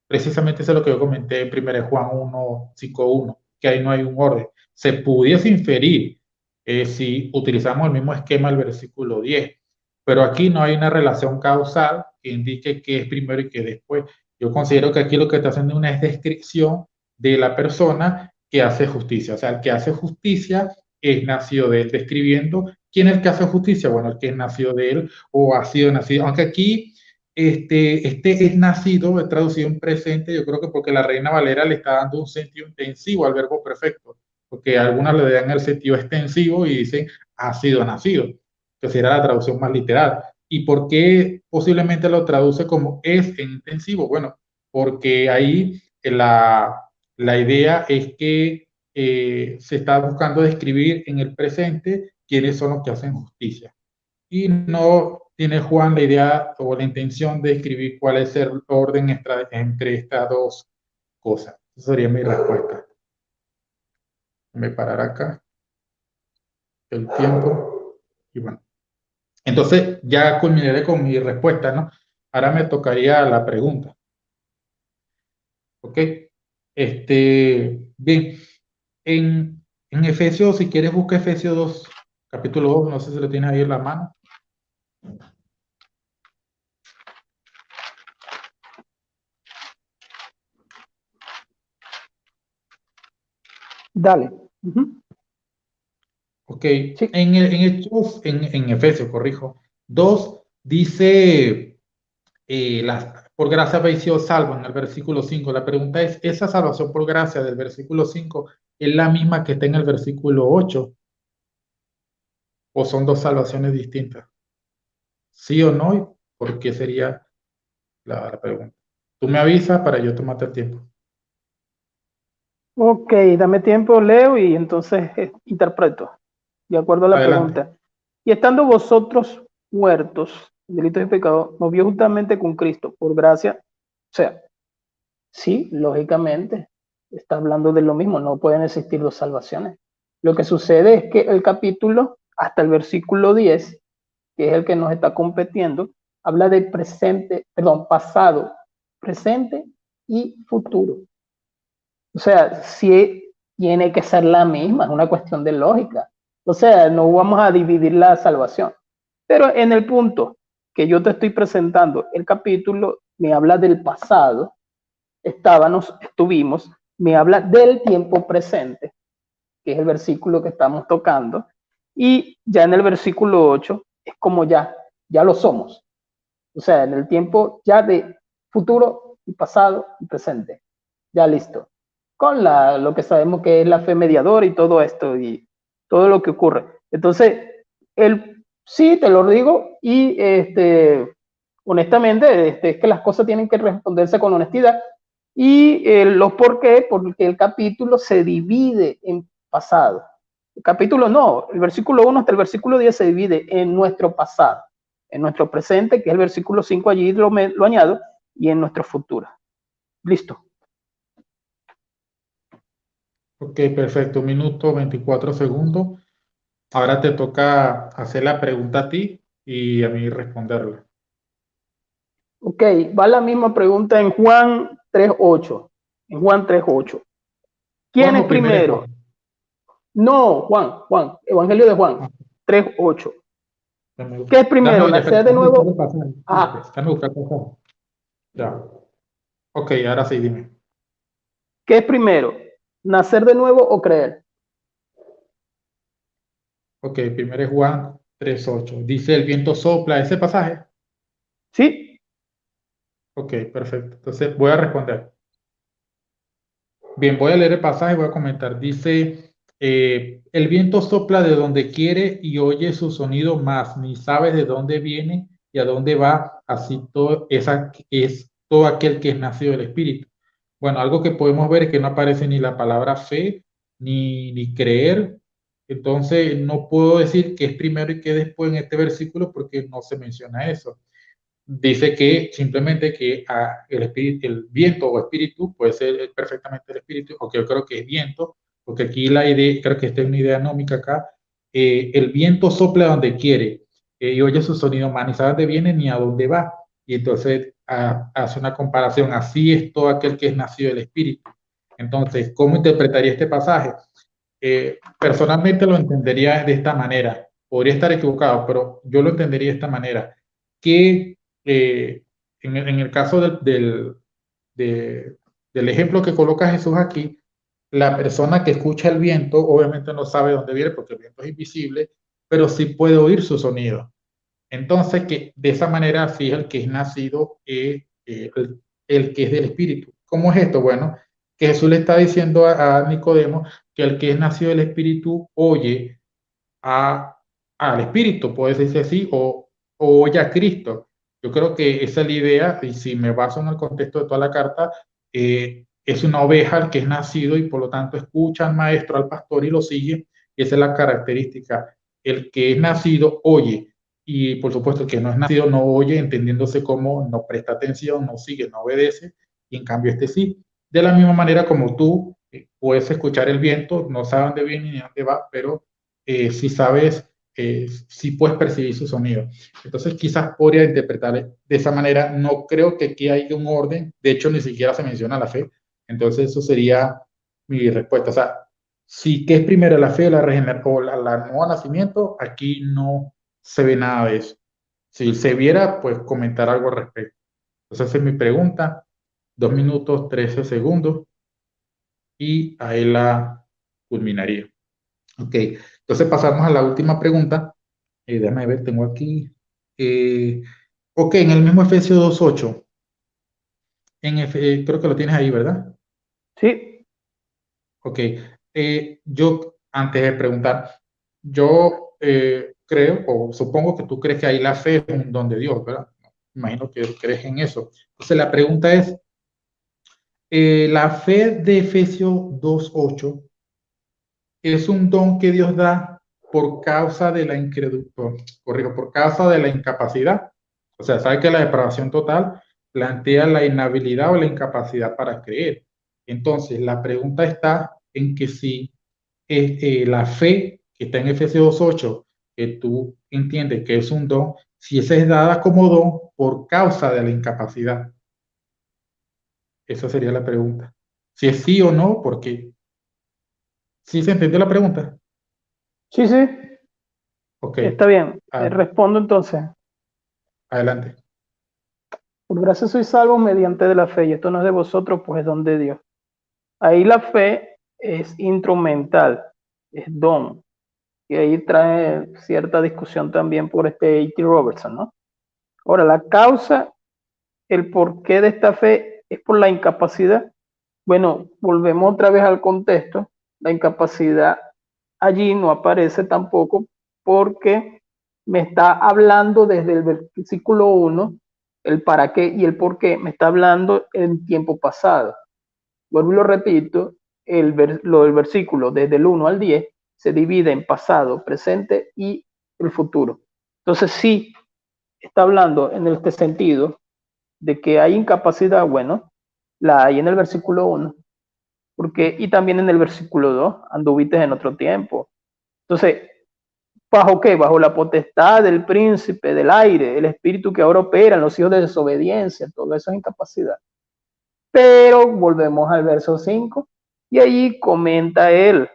precisamente eso es lo que yo comenté en 1 Juan 1:5:1, que ahí no hay un orden. Se pudiese inferir si utilizamos el mismo esquema del versículo 10. Pero aquí no hay una relación causal que indique qué es primero y qué después. Yo considero que aquí lo que está haciendo una es descripción de la persona que hace justicia. O sea, el que hace justicia es nacido de él, describiendo quién es el que hace justicia. Bueno, el que es nacido de él o ha sido nacido. Aunque aquí este es nacido, es traducido en presente, yo creo que porque la Reina Valera le está dando un sentido intensivo al verbo perfecto, porque algunas le dan el sentido extensivo y dicen ha sido nacido, que será la traducción más literal. ¿Y por qué posiblemente lo traduce como es en intensivo? Bueno, porque ahí la idea es que se está buscando describir en el presente quiénes son los que hacen justicia. Y no tiene Juan la idea o la intención de escribir cuál es el orden entre estas dos cosas. Esa sería mi respuesta. Me parar acá el tiempo y bueno. Entonces ya culminaré con mi respuesta, ¿no? Ahora me tocaría la pregunta, ¿ok? Bien, en Efesios, si quieres busca Efesios 2, capítulo 2, no sé si lo tienes ahí en la mano. dale. Ok, Sí, en Efesios, corrijo, 2 dice, por gracia habéis sido salvos en el versículo 5. La pregunta es, ¿esa salvación por gracia del versículo 5 es la misma que está en el versículo 8 o son dos salvaciones distintas? ¿Sí o no? ¿Por qué sería la pregunta? Tú me avisas para yo tomarte el tiempo. ok, dame tiempo, leo y entonces interpreto, de acuerdo a la Adelante. pregunta. Y estando vosotros muertos, en delitos y pecados, nos vio justamente con Cristo, por gracia. O sea, sí, lógicamente, está hablando de lo mismo, no pueden existir dos salvaciones. Lo que sucede es que el capítulo, hasta el versículo 10, que es el que nos está competiendo, habla de presente, perdón, pasado, presente y futuro. O sea, sí tiene que ser la misma, es una cuestión de lógica. O sea, no vamos a dividir la salvación. Pero en el punto que yo te estoy presentando, el capítulo me habla del pasado, estuvimos, me habla del tiempo presente, que es el versículo que estamos tocando, y ya en el versículo 8 es como ya lo somos. O sea, en el tiempo ya de futuro y pasado y presente. Ya listo. Con lo que sabemos que es la fe mediadora y todo esto y todo lo que ocurre. Entonces, sí, te lo digo y honestamente, es que las cosas tienen que responderse con honestidad. Y los por qué, porque el capítulo se divide en pasado. El capítulo no, el versículo 1 hasta el versículo 10 se divide en nuestro pasado, en nuestro presente, que es el versículo 5 allí lo añado, y en nuestro futuro. Listo. Ok, perfecto. 1 minuto 24 segundos. Ahora te toca hacer la pregunta a ti y a mí responderla. Ok, va la misma pregunta en Juan 3:8. En Juan 3:8. ¿Quién Juan es o primero es Juan. primero? No, Juan, Evangelio de Juan Ah, 3:8. dame, ¿Qué es primero? espera, ¿Nacer de dame buscar el nuevo? pasaje. Ah, Dame buscar el pasaje. Ya. Ok, ahora sí, dime. ¿qué es primero? ¿Nacer de nuevo o creer? Ok, primero es Juan 3:8. Dice, el viento sopla. ¿Ese pasaje? ¿Sí? Ok, perfecto. Entonces voy a responder. Bien, voy a leer el pasaje y voy a comentar. Dice, el viento sopla de donde quiere y oye su sonido, mas ni sabes de dónde viene y a dónde va. Así todo es todo aquel que es nacido del Espíritu. Bueno, algo que podemos ver es que no aparece ni la palabra fe ni creer. Entonces, no puedo decir que es primero y que después en este versículo porque no se menciona eso. Dice que simplemente que el espíritu, el viento o espíritu puede ser perfectamente el espíritu, aunque yo creo que es viento, porque aquí la idea, creo que esta es una idea anómica acá, el viento sopla donde quiere y oye su sonido, man, ni sabe dónde viene ni a dónde va. Y entonces hace una comparación, así es todo aquel que es nacido del espíritu. Entonces, ¿cómo interpretaría este pasaje? Personalmente lo entendería de esta manera. Podría estar equivocado, pero yo lo entendería de esta manera. Que en el caso de- del ejemplo que coloca Jesús aquí, la persona que escucha el viento obviamente no sabe dónde viene porque el viento es invisible, pero sí puede oír su sonido. Entonces, que de esa manera, sí, el que es nacido es el que es del Espíritu. ¿Cómo es esto? Bueno, que Jesús le está diciendo a Nicodemo que el que es nacido del Espíritu oye a, al Espíritu, puede decirse así, o oye a Cristo. Yo creo que esa es la idea, y si me baso en el contexto de toda la carta, es una oveja el que es nacido y por lo tanto escucha al maestro, al pastor y lo sigue, y esa es la característica. El que es nacido oye, y por supuesto el que no es nacido no oye, entendiéndose como no presta atención, no sigue, no obedece, y en cambio este sí. De la misma manera como tú puedes escuchar el viento, no sabes dónde viene ni dónde va, pero si sabes, si puedes percibir su sonido. Entonces quizás podría interpretar de esa manera. No creo que aquí haya un orden, de hecho ni siquiera se menciona la fe. Entonces eso sería mi respuesta. O sea, si que es primero la fe o la regeneración o la nuevo nacimiento, aquí no se ve nada de eso. Si se viera, pues comentar algo al respecto. Entonces esa es mi pregunta. 2 minutos 13 segundos y ahí la culminaría. Ok, entonces pasamos a la última pregunta. Déjame ver, tengo aquí. Eh, ok, en el mismo Efesios 2:8, creo que lo tienes ahí, ¿verdad? Sí, Ok, yo antes de preguntar, yo creo o supongo que tú crees que ahí la fe es un don de Dios, ¿verdad? Imagino que crees en eso. Entonces la pregunta es, la fe de Efesios 2:8 es un don que Dios da por causa de la incredulidad, corrijo, por causa de la incapacidad. O sea, sabe que la depravación total plantea la inhabilidad o la incapacidad para creer. Entonces, la pregunta está en que si la fe que está en Efesios 2:8, que tú entiendes que es un don, si esa es dada como don por causa de la incapacidad. Esa sería la pregunta. Si es sí o no, porque ¿sí se entendió la pregunta? sí, sí, Ok, está bien. ah, Respondo entonces. adelante. Por gracia sois salvos mediante de la fe, y esto no es de vosotros, pues es don de Dios. Ahí la fe es instrumental, es don. Y ahí trae cierta discusión también por este A.T. Robertson, ¿no? Ahora, la causa, el porqué de esta fe es por la incapacidad. Bueno, volvemos otra vez al contexto. La incapacidad allí no aparece tampoco porque me está hablando desde el versículo 1, el para qué y el por qué, me está hablando en tiempo pasado. Vuelvo y lo repito, lo del versículo desde el 1 al 10 se divide en pasado, presente y el futuro. Entonces sí, está hablando en este sentido de que hay incapacidad, bueno, la hay en el versículo 1, porque, y también en el versículo 2, anduviste en otro tiempo. Entonces, ¿bajo qué? Bajo la potestad del príncipe del aire, el espíritu que ahora opera en los hijos de desobediencia, todo eso es incapacidad. Pero volvemos al verso 5 y allí comenta él,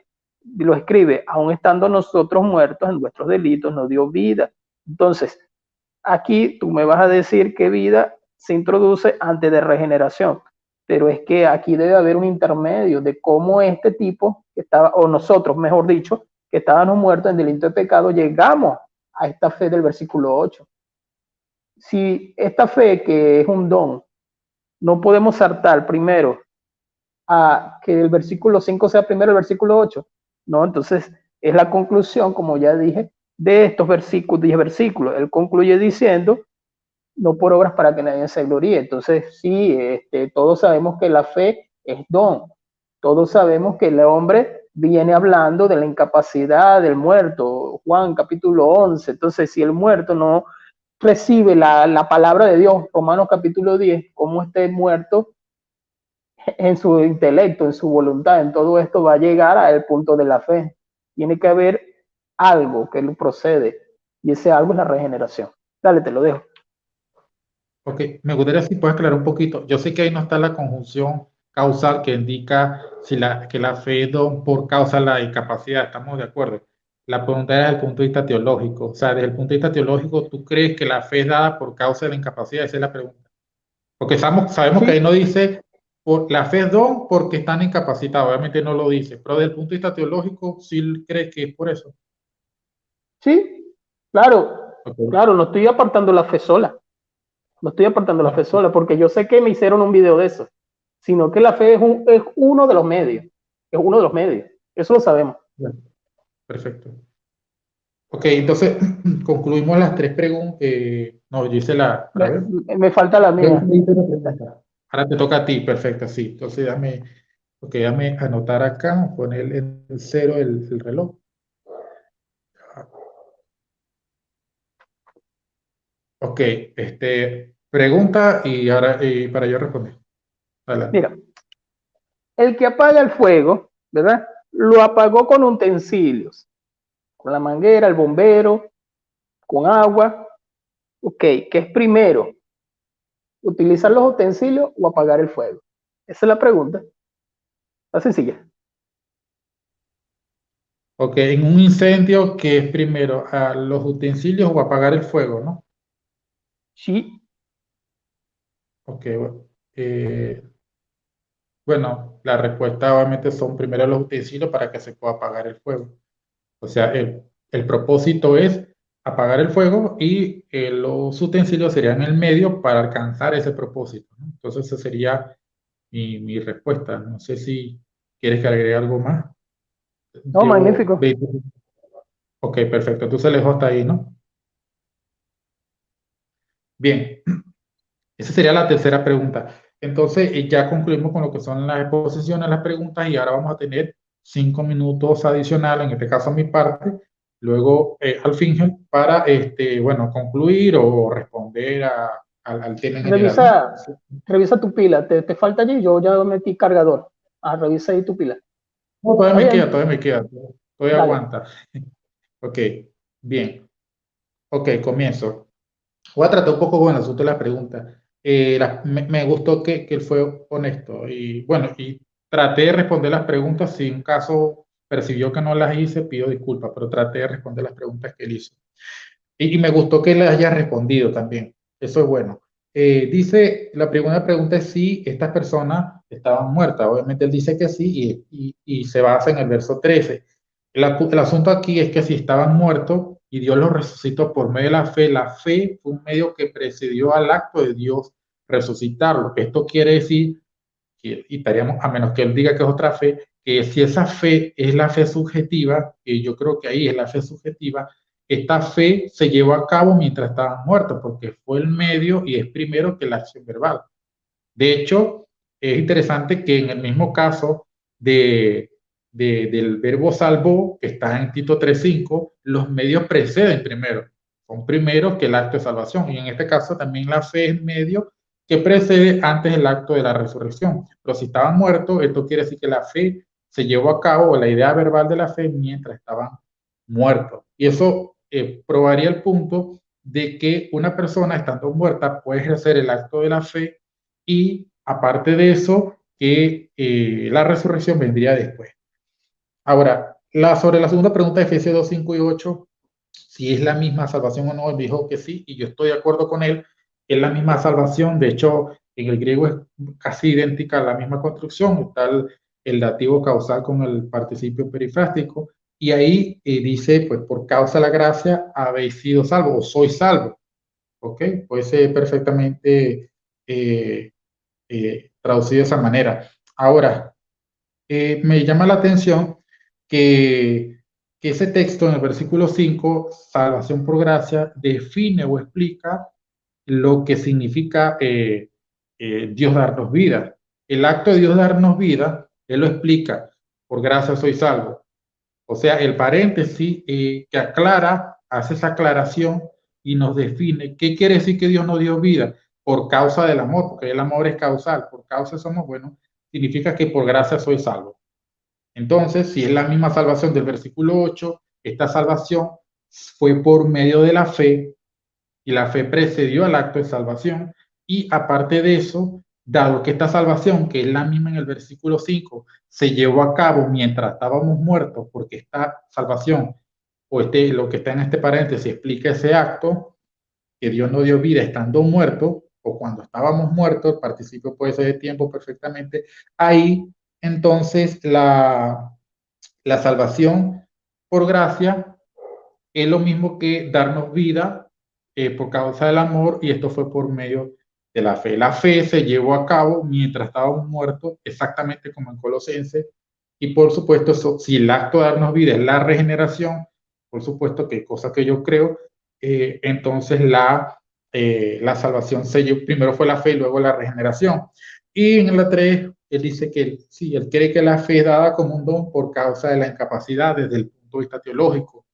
lo escribe, aún estando nosotros muertos en nuestros delitos, nos dio vida. Entonces, aquí tú me vas a decir que vida se introduce antes de regeneración, pero es que aquí debe haber un intermedio de cómo este tipo que estaba, o nosotros, mejor dicho, que estábamos muertos en delito de pecado, llegamos a esta fe del versículo 8. Si esta fe que es un don, no podemos saltar primero a que el versículo 5 sea primero el versículo 8. No, entonces es la conclusión, como ya dije, de estos versículos, 10 versículos. Él concluye diciendo, no por obras para que nadie se gloríe. Entonces, sí, todos sabemos que la fe es don. Todos sabemos que el hombre viene hablando de la incapacidad del muerto, Juan capítulo 11. Entonces, si el muerto no recibe la palabra de Dios, Romanos capítulo 10, cómo este muerto en su intelecto, en su voluntad, en todo esto va a llegar al punto de la fe. Tiene que haber algo que lo procede y ese algo es la regeneración. Dale, te lo dejo. Ok, me gustaría si puedes aclarar un poquito. Yo sé que ahí no está la conjunción causal que indica si que la fe es don por causa de la incapacidad, estamos de acuerdo. La pregunta era desde el punto de vista teológico. O sea, desde el punto de vista teológico, ¿tú crees que la fe es dada por causa de la incapacidad? Esa es la pregunta. Porque sabemos que ahí Sí, no dice la fe es don porque están incapacitados, obviamente no lo dice, pero desde el punto de vista teológico, ¿sí crees que es por eso? sí, claro, Ok. claro, no estoy apartando la fe sola, no estoy apartando la fe No, sola, porque yo sé que me hicieron un video de eso, sino que la fe es uno de los medios, es uno de los medios, eso lo sabemos. ya, perfecto. Ok, entonces concluimos las tres preguntas. No, yo hice la, para Me, ver. me falta la Creo que mía. me hice la pregunta. Ahora te toca a ti, perfecto, sí. Entonces dame anotar acá, poner en el cero el reloj. Ok, pregunta y ahora para yo responder. Adelante. Mira, el que apaga el fuego, ¿verdad? Lo apagó con utensilios, con la manguera, el bombero, con agua. Ok, ¿qué es primero? ¿Utilizar los utensilios o apagar el fuego? Esa es la pregunta. Está sencilla. Ok, en un incendio, ¿qué es primero? ¿A los utensilios o apagar el fuego, no? Sí, Ok, bueno. Bueno, la respuesta obviamente son primero los utensilios para que se pueda apagar el fuego. O sea, el propósito es apagar el fuego y los utensilios serían el medio para alcanzar ese propósito, ¿no? Entonces, esa sería mi respuesta. No sé si quieres que agregue algo más. no, Llevo magnífico. 20. Ok, perfecto. Entonces, lejos hasta ahí, ¿no? Bien, esa sería la tercera pregunta. Entonces, ya concluimos con lo que son las exposiciones, las preguntas, y ahora vamos a tener 5 minutos adicionales, en este caso a mi parte, luego al fin, para, bueno, concluir o responder al tema en general, ¿no? Revisa, revisa tu pila. ¿Te falta allí? Yo ya metí cargador. Ah, revisa ahí tu pila. No, ¿Está bien? todavía me queda, todavía Dale. aguanta. Ok, bien. Ok, comienzo. Voy a tratar un poco con el asunto de la pregunta. Me gustó que él fue honesto y bueno, y traté de responder las preguntas. Si en caso percibió que no las hice, pido disculpas, pero traté de responder las preguntas que él hizo. Y me gustó que le haya respondido también. Eso es bueno. Dice, la primera pregunta es si estas personas estaban muertas. Obviamente él dice que sí y se basa en el verso 13. El asunto aquí es que si estaban muertos y Dios los resucitó por medio de la fe fue un medio que precedió al acto de Dios resucitarlo. Esto quiere decir y estaríamos, a menos que él diga que es otra fe, que si esa fe es la fe subjetiva, que yo creo que ahí es la fe subjetiva, esta fe se llevó a cabo mientras estaban muertos, porque fue el medio y es primero que la acción verbal. De hecho, es interesante que en el mismo caso del verbo salvó, que está en Tito 3:5, los medios preceden primero, son primeros que el acto de salvación. Y en este caso también la fe es medio que precede antes el acto de la resurrección. Pero si estaban muertos, esto quiere decir que la fe se llevó a cabo, o la idea verbal de la fe, mientras estaban muertos. Y eso probaría el punto de que una persona estando muerta puede ejercer el acto de la fe y aparte de eso, que la resurrección vendría después. Ahora, sobre la segunda pregunta de Efesios 2, 5 y 8, si es la misma salvación o no, él dijo que sí, y yo estoy de acuerdo con él, es la misma salvación, de hecho, en el griego es casi idéntica a la misma construcción, está el dativo causal con el participio perifrástico, y ahí dice, pues por causa de la gracia habéis sido salvos, o sois salvos, ¿ok? Puede ser perfectamente traducido de esa manera. Ahora, me llama la atención que, que ese texto en el versículo 5, salvación por gracia, define o explica lo que significa Dios darnos vida. El acto de Dios darnos vida, Él lo explica, por gracia soy salvo. O sea, el paréntesis que aclara, hace esa aclaración y nos define qué quiere decir que Dios nos dio vida por causa del amor, porque el amor es causal, por causa somos buenos, significa que por gracia soy salvo. Entonces, si es la misma salvación del versículo 8, esta salvación fue por medio de la fe y la fe precedió al acto de salvación. Y aparte de eso, dado que esta salvación, que es la misma en el versículo 5, se llevó a cabo mientras estábamos muertos, porque esta salvación, o lo que está en este paréntesis, explica ese acto, que Dios nos dio vida estando muertos, o cuando estábamos muertos, el participio puede ser de tiempo perfectamente, ahí entonces la salvación por gracia es lo mismo que darnos vida por causa del amor, y esto fue por medio de la fe. La fe se llevó a cabo mientras estábamos muertos, exactamente como en Colosenses, y por supuesto, si el acto de darnos vida es la regeneración, por supuesto que cosa que yo creo, entonces la salvación se llevó, primero fue la fe y luego la regeneración. Y en la 3, él dice que sí, él cree que la fe es dada como un don por causa de la incapacidad desde el punto de vista teológico.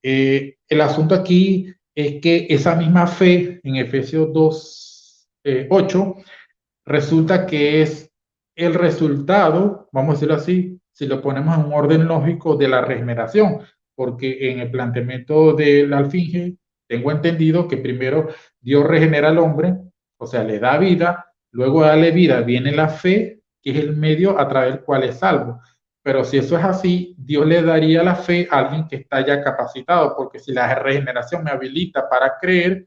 El asunto aquí es que esa misma fe en Efesios 2, 8, resulta que es el resultado, vamos a decirlo así, si lo ponemos en un orden lógico, de la regeneración, porque en el planteamiento del Alfinge tengo entendido que primero Dios regenera al hombre, o sea, le da vida, luego de darle vida viene la fe, que es el medio a través del cual es salvo. Pero si eso es así, Dios le daría la fe a alguien que está ya capacitado, porque si la regeneración me habilita para creer,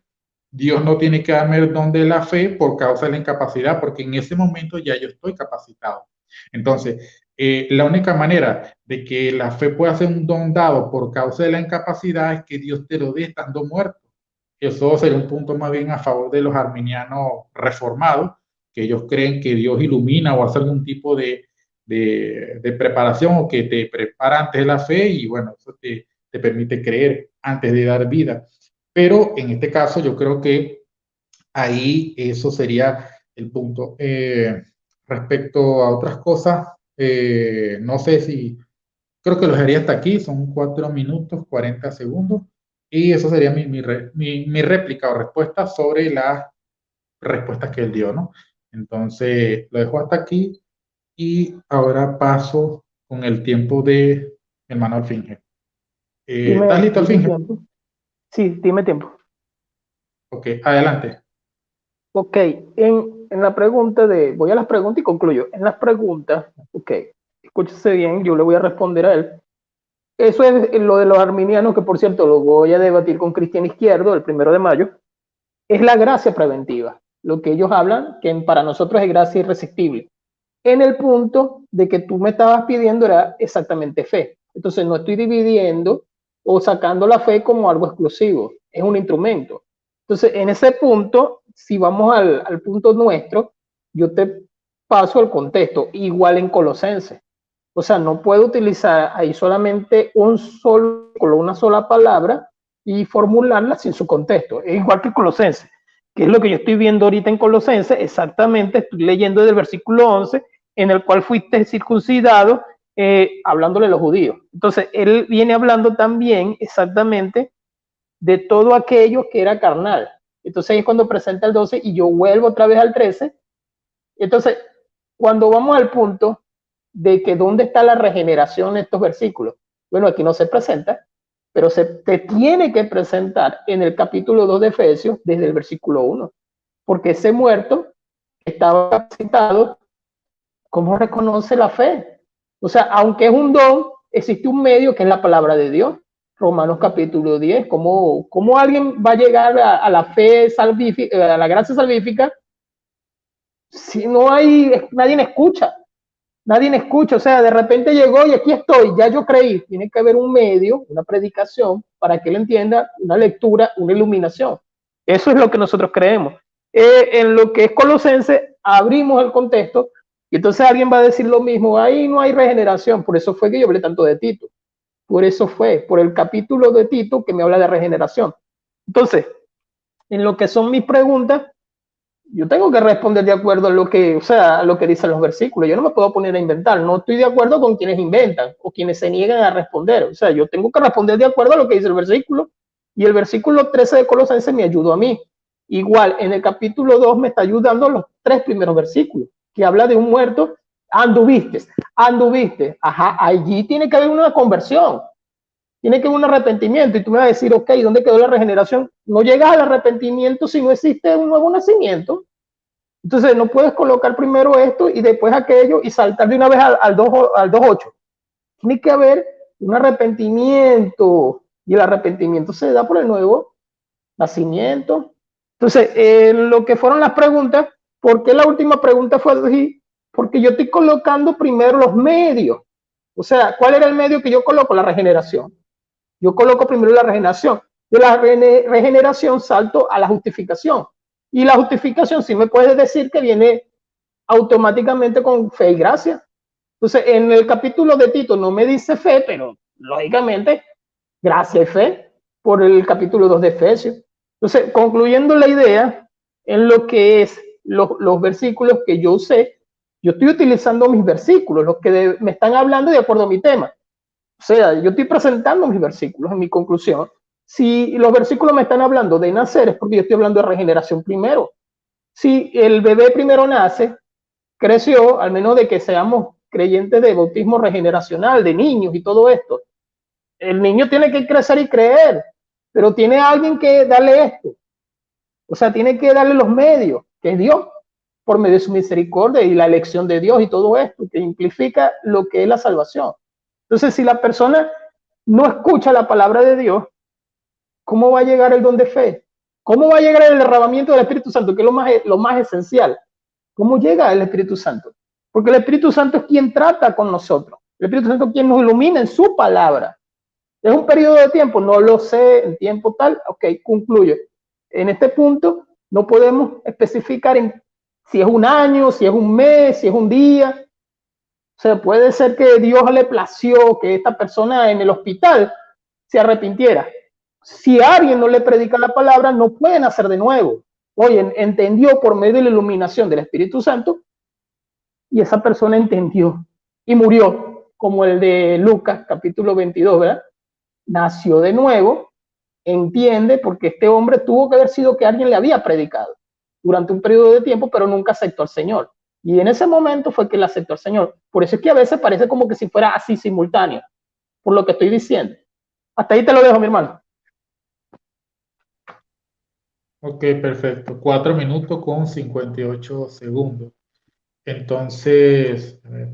Dios no tiene que darme el don de la fe por causa de la incapacidad, porque en ese momento ya yo estoy capacitado. Entonces, la única manera de que la fe pueda ser un don dado por causa de la incapacidad es que Dios te lo dé estando muerto. Eso sería un punto más bien a favor de los arminianos reformados, que ellos creen que Dios ilumina o hace algún tipo de preparación, o que te prepara antes de la fe, y bueno, eso te permite creer antes de dar vida. Pero en este caso yo creo que ahí eso sería el punto. Respecto a otras cosas, no sé si, creo que lo dejaría hasta aquí, son 4 minutos 40 segundos, y eso sería mi réplica o respuesta sobre las respuestas que él dio, ¿no? Entonces, lo dejo hasta aquí y ahora paso con el tiempo de hermano Alfinge. ¿Estás listo, Dime Alfinge? tiempo. Sí, dime tiempo. Ok, adelante. Ok, en la pregunta voy a las preguntas y concluyo. En las preguntas, ok, escúchese bien, yo le voy a responder a él. Eso es lo de los arminianos, que por cierto lo voy a debatir con Cristian Izquierdo el 1 de mayo. Es la gracia preventiva. Lo que ellos hablan, que para nosotros es gracia irresistible. En el punto de que tú me estabas pidiendo era exactamente fe. Entonces no estoy dividiendo o sacando la fe como algo exclusivo. Es un instrumento. Entonces, en ese punto, si vamos al punto nuestro, yo te paso el contexto, igual en Colosenses. O sea, no puedo utilizar ahí solamente una sola palabra y formularla sin su contexto. Es igual que Colosenses, que es lo que yo estoy viendo ahorita en Colosenses. Exactamente, estoy leyendo desde el versículo 11, en el cual fuiste circuncidado, hablándole a los judíos. Entonces, él viene hablando también exactamente de todo aquello que era carnal. Entonces ahí es cuando presenta el 12 y yo vuelvo otra vez al 13. Entonces, cuando vamos al punto de que dónde está la regeneración en estos versículos, bueno, aquí no se presenta, pero se te tiene que presentar en el capítulo 2 de Efesios desde el versículo 1, porque ese muerto estaba capacitado. ¿Cómo reconoce la fe? O sea, aunque es un don, existe un medio que es la palabra de Dios. Romanos capítulo 10, ¿cómo alguien va a llegar a la fe salvífica, a la gracia salvífica, si no hay, nadie escucha? Nadie escucha, o sea, de repente llegó y aquí estoy, ya yo creí. Tiene que haber un medio, una predicación, para que él entienda, una lectura, una iluminación. Eso es lo que nosotros creemos. En lo que es Colosense, abrimos el contexto Y entonces alguien va a decir lo mismo, ahí no hay regeneración, por eso fue que yo hablé tanto de Tito. Por eso fue, por el capítulo de Tito que me habla de regeneración. Entonces, en lo que son mis preguntas, yo tengo que responder de acuerdo a lo que, o sea, a lo que dicen los versículos. Yo no me puedo poner a inventar. No estoy de acuerdo con quienes inventan o quienes se niegan a responder. O sea, yo tengo que responder de acuerdo a lo que dice el versículo. Y el versículo 13 de Colosenses me ayudó a mí. Igual, en el capítulo 2 me está ayudando los 3 primeros versículos, que habla de un muerto. Anduviste. Ajá, allí tiene que haber una conversión. Tiene que haber un arrepentimiento. Y tú me vas a decir, ok, ¿dónde quedó la regeneración? No llegas al arrepentimiento si no existe un nuevo nacimiento. Entonces no puedes colocar primero esto y después aquello y saltar de una vez al 2.8. Tiene que haber un arrepentimiento y el arrepentimiento se da por el nuevo nacimiento. Entonces, lo que fueron las preguntas, ¿por qué la última pregunta fue así? Porque yo estoy colocando primero los medios. O sea, ¿cuál era el medio que yo coloco? La regeneración. Yo coloco primero la regeneración. De la regeneración salto a la justificación. Y la justificación sí me puedes decir que viene automáticamente con fe y gracia. Entonces, en el capítulo de Tito no me dice fe, pero lógicamente gracia y fe por el capítulo 2 de Efesios. Entonces, concluyendo la idea, en lo que es los versículos que yo usé, yo estoy utilizando mis versículos, los que me están hablando de acuerdo a mi tema. O sea, yo estoy presentando mis versículos en mi conclusión. Si los versículos me están hablando de nacer, es porque yo estoy hablando de regeneración primero. Si el bebé primero nace, creció, al menos de que seamos creyentes de bautismo regeneracional, de niños y todo esto, el niño tiene que crecer y creer, pero tiene alguien que darle esto. O sea, tiene que darle los medios, que es Dios, por medio de su misericordia y la elección de Dios y todo esto, que implica lo que es la salvación. Entonces, si la persona no escucha la palabra de Dios, ¿cómo va a llegar el don de fe? ¿Cómo va a llegar el derramamiento del Espíritu Santo, que es lo más esencial? ¿Cómo llega el Espíritu Santo? Porque el Espíritu Santo es quien trata con nosotros. El Espíritu Santo es quien nos ilumina en su palabra. ¿Es un periodo de tiempo? No lo sé, en tiempo tal. Ok, concluyo. En este punto no podemos especificar en si es un año, si es un mes, si es un día. O sea, puede ser que Dios le plació que esta persona en el hospital se arrepintiera. Si alguien no le predica la palabra, no pueden hacer de nuevo. Oye, entendió por medio de la iluminación del Espíritu Santo y esa persona entendió y murió, como el de Lucas, capítulo 22, ¿verdad? Nació de nuevo, entiende, porque este hombre tuvo que haber sido que alguien le había predicado durante un periodo de tiempo, pero nunca aceptó al Señor. Y en ese momento fue que le aceptó al Señor. Por eso es que a veces parece como que si fuera así simultáneo, por lo que estoy diciendo. Hasta ahí te lo dejo, mi hermano. Ok, perfecto. 4 minutos con 58 segundos. Entonces, a ver,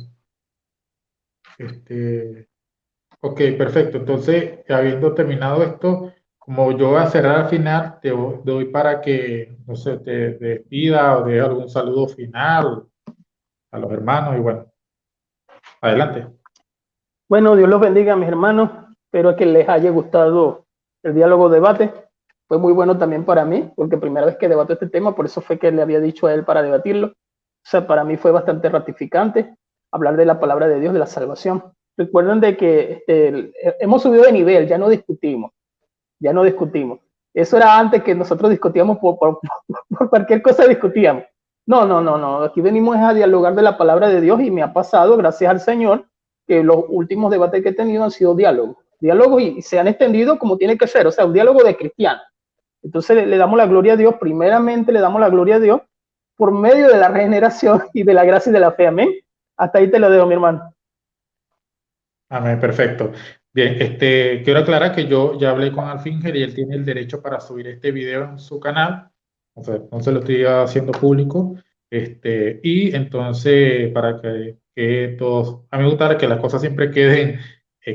ok, perfecto. Entonces, habiendo terminado esto, como yo voy a cerrar al final, te doy para que, no sé, te despida o dé algún saludo final a los hermanos y bueno, adelante. Bueno, Dios los bendiga, mis hermanos. Espero que les haya gustado el diálogo debate. Fue muy bueno también para mí, porque primera vez que debato este tema, por eso fue que le había dicho a él para debatirlo. O sea, para mí fue bastante ratificante hablar de la palabra de Dios, de la salvación. Recuerden de que hemos subido de nivel, ya no discutimos, ya no discutimos. Eso era antes que nosotros discutíamos por cualquier cosa discutíamos. No. Aquí venimos a dialogar de la palabra de Dios y me ha pasado, gracias al Señor, que los últimos debates que he tenido han sido diálogos y se han extendido como tiene que ser, o sea, un diálogo de cristianos. Entonces le damos la gloria a Dios, primeramente le damos la gloria a Dios por medio de la regeneración y de la gracia y de la fe, amén. Hasta ahí te lo dejo, mi hermano. Amén, perfecto. Bien, quiero aclarar que yo ya hablé con Alfinger y él tiene el derecho para subir este video en su canal. O sea, no se lo estoy haciendo público. Y entonces, para que todos, a mí me gusta que las cosas siempre queden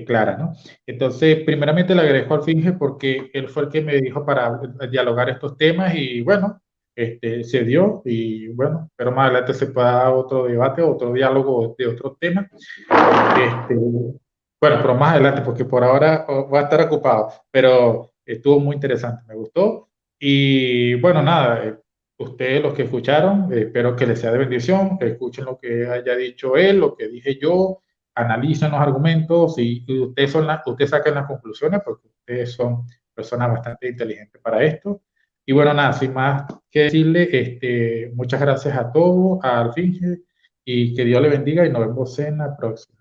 claras, ¿no? Entonces, primeramente le agradezco al Alfinger porque él fue el que me dijo para dialogar estos temas y bueno, se dio y bueno, pero más adelante se pueda dar otro debate, otro diálogo de otro tema. Bueno, pero más adelante, porque por ahora voy a estar ocupado, pero estuvo muy interesante, me gustó. Y bueno, nada, ustedes los que escucharon, espero que les sea de bendición, que escuchen lo que haya dicho él, lo que dije yo, analicen los argumentos y ustedes saquen las conclusiones porque ustedes son personas bastante inteligentes para esto. Y bueno, nada, sin más que decirle, muchas gracias a todos, al Finge, y que Dios le bendiga y nos vemos en la próxima.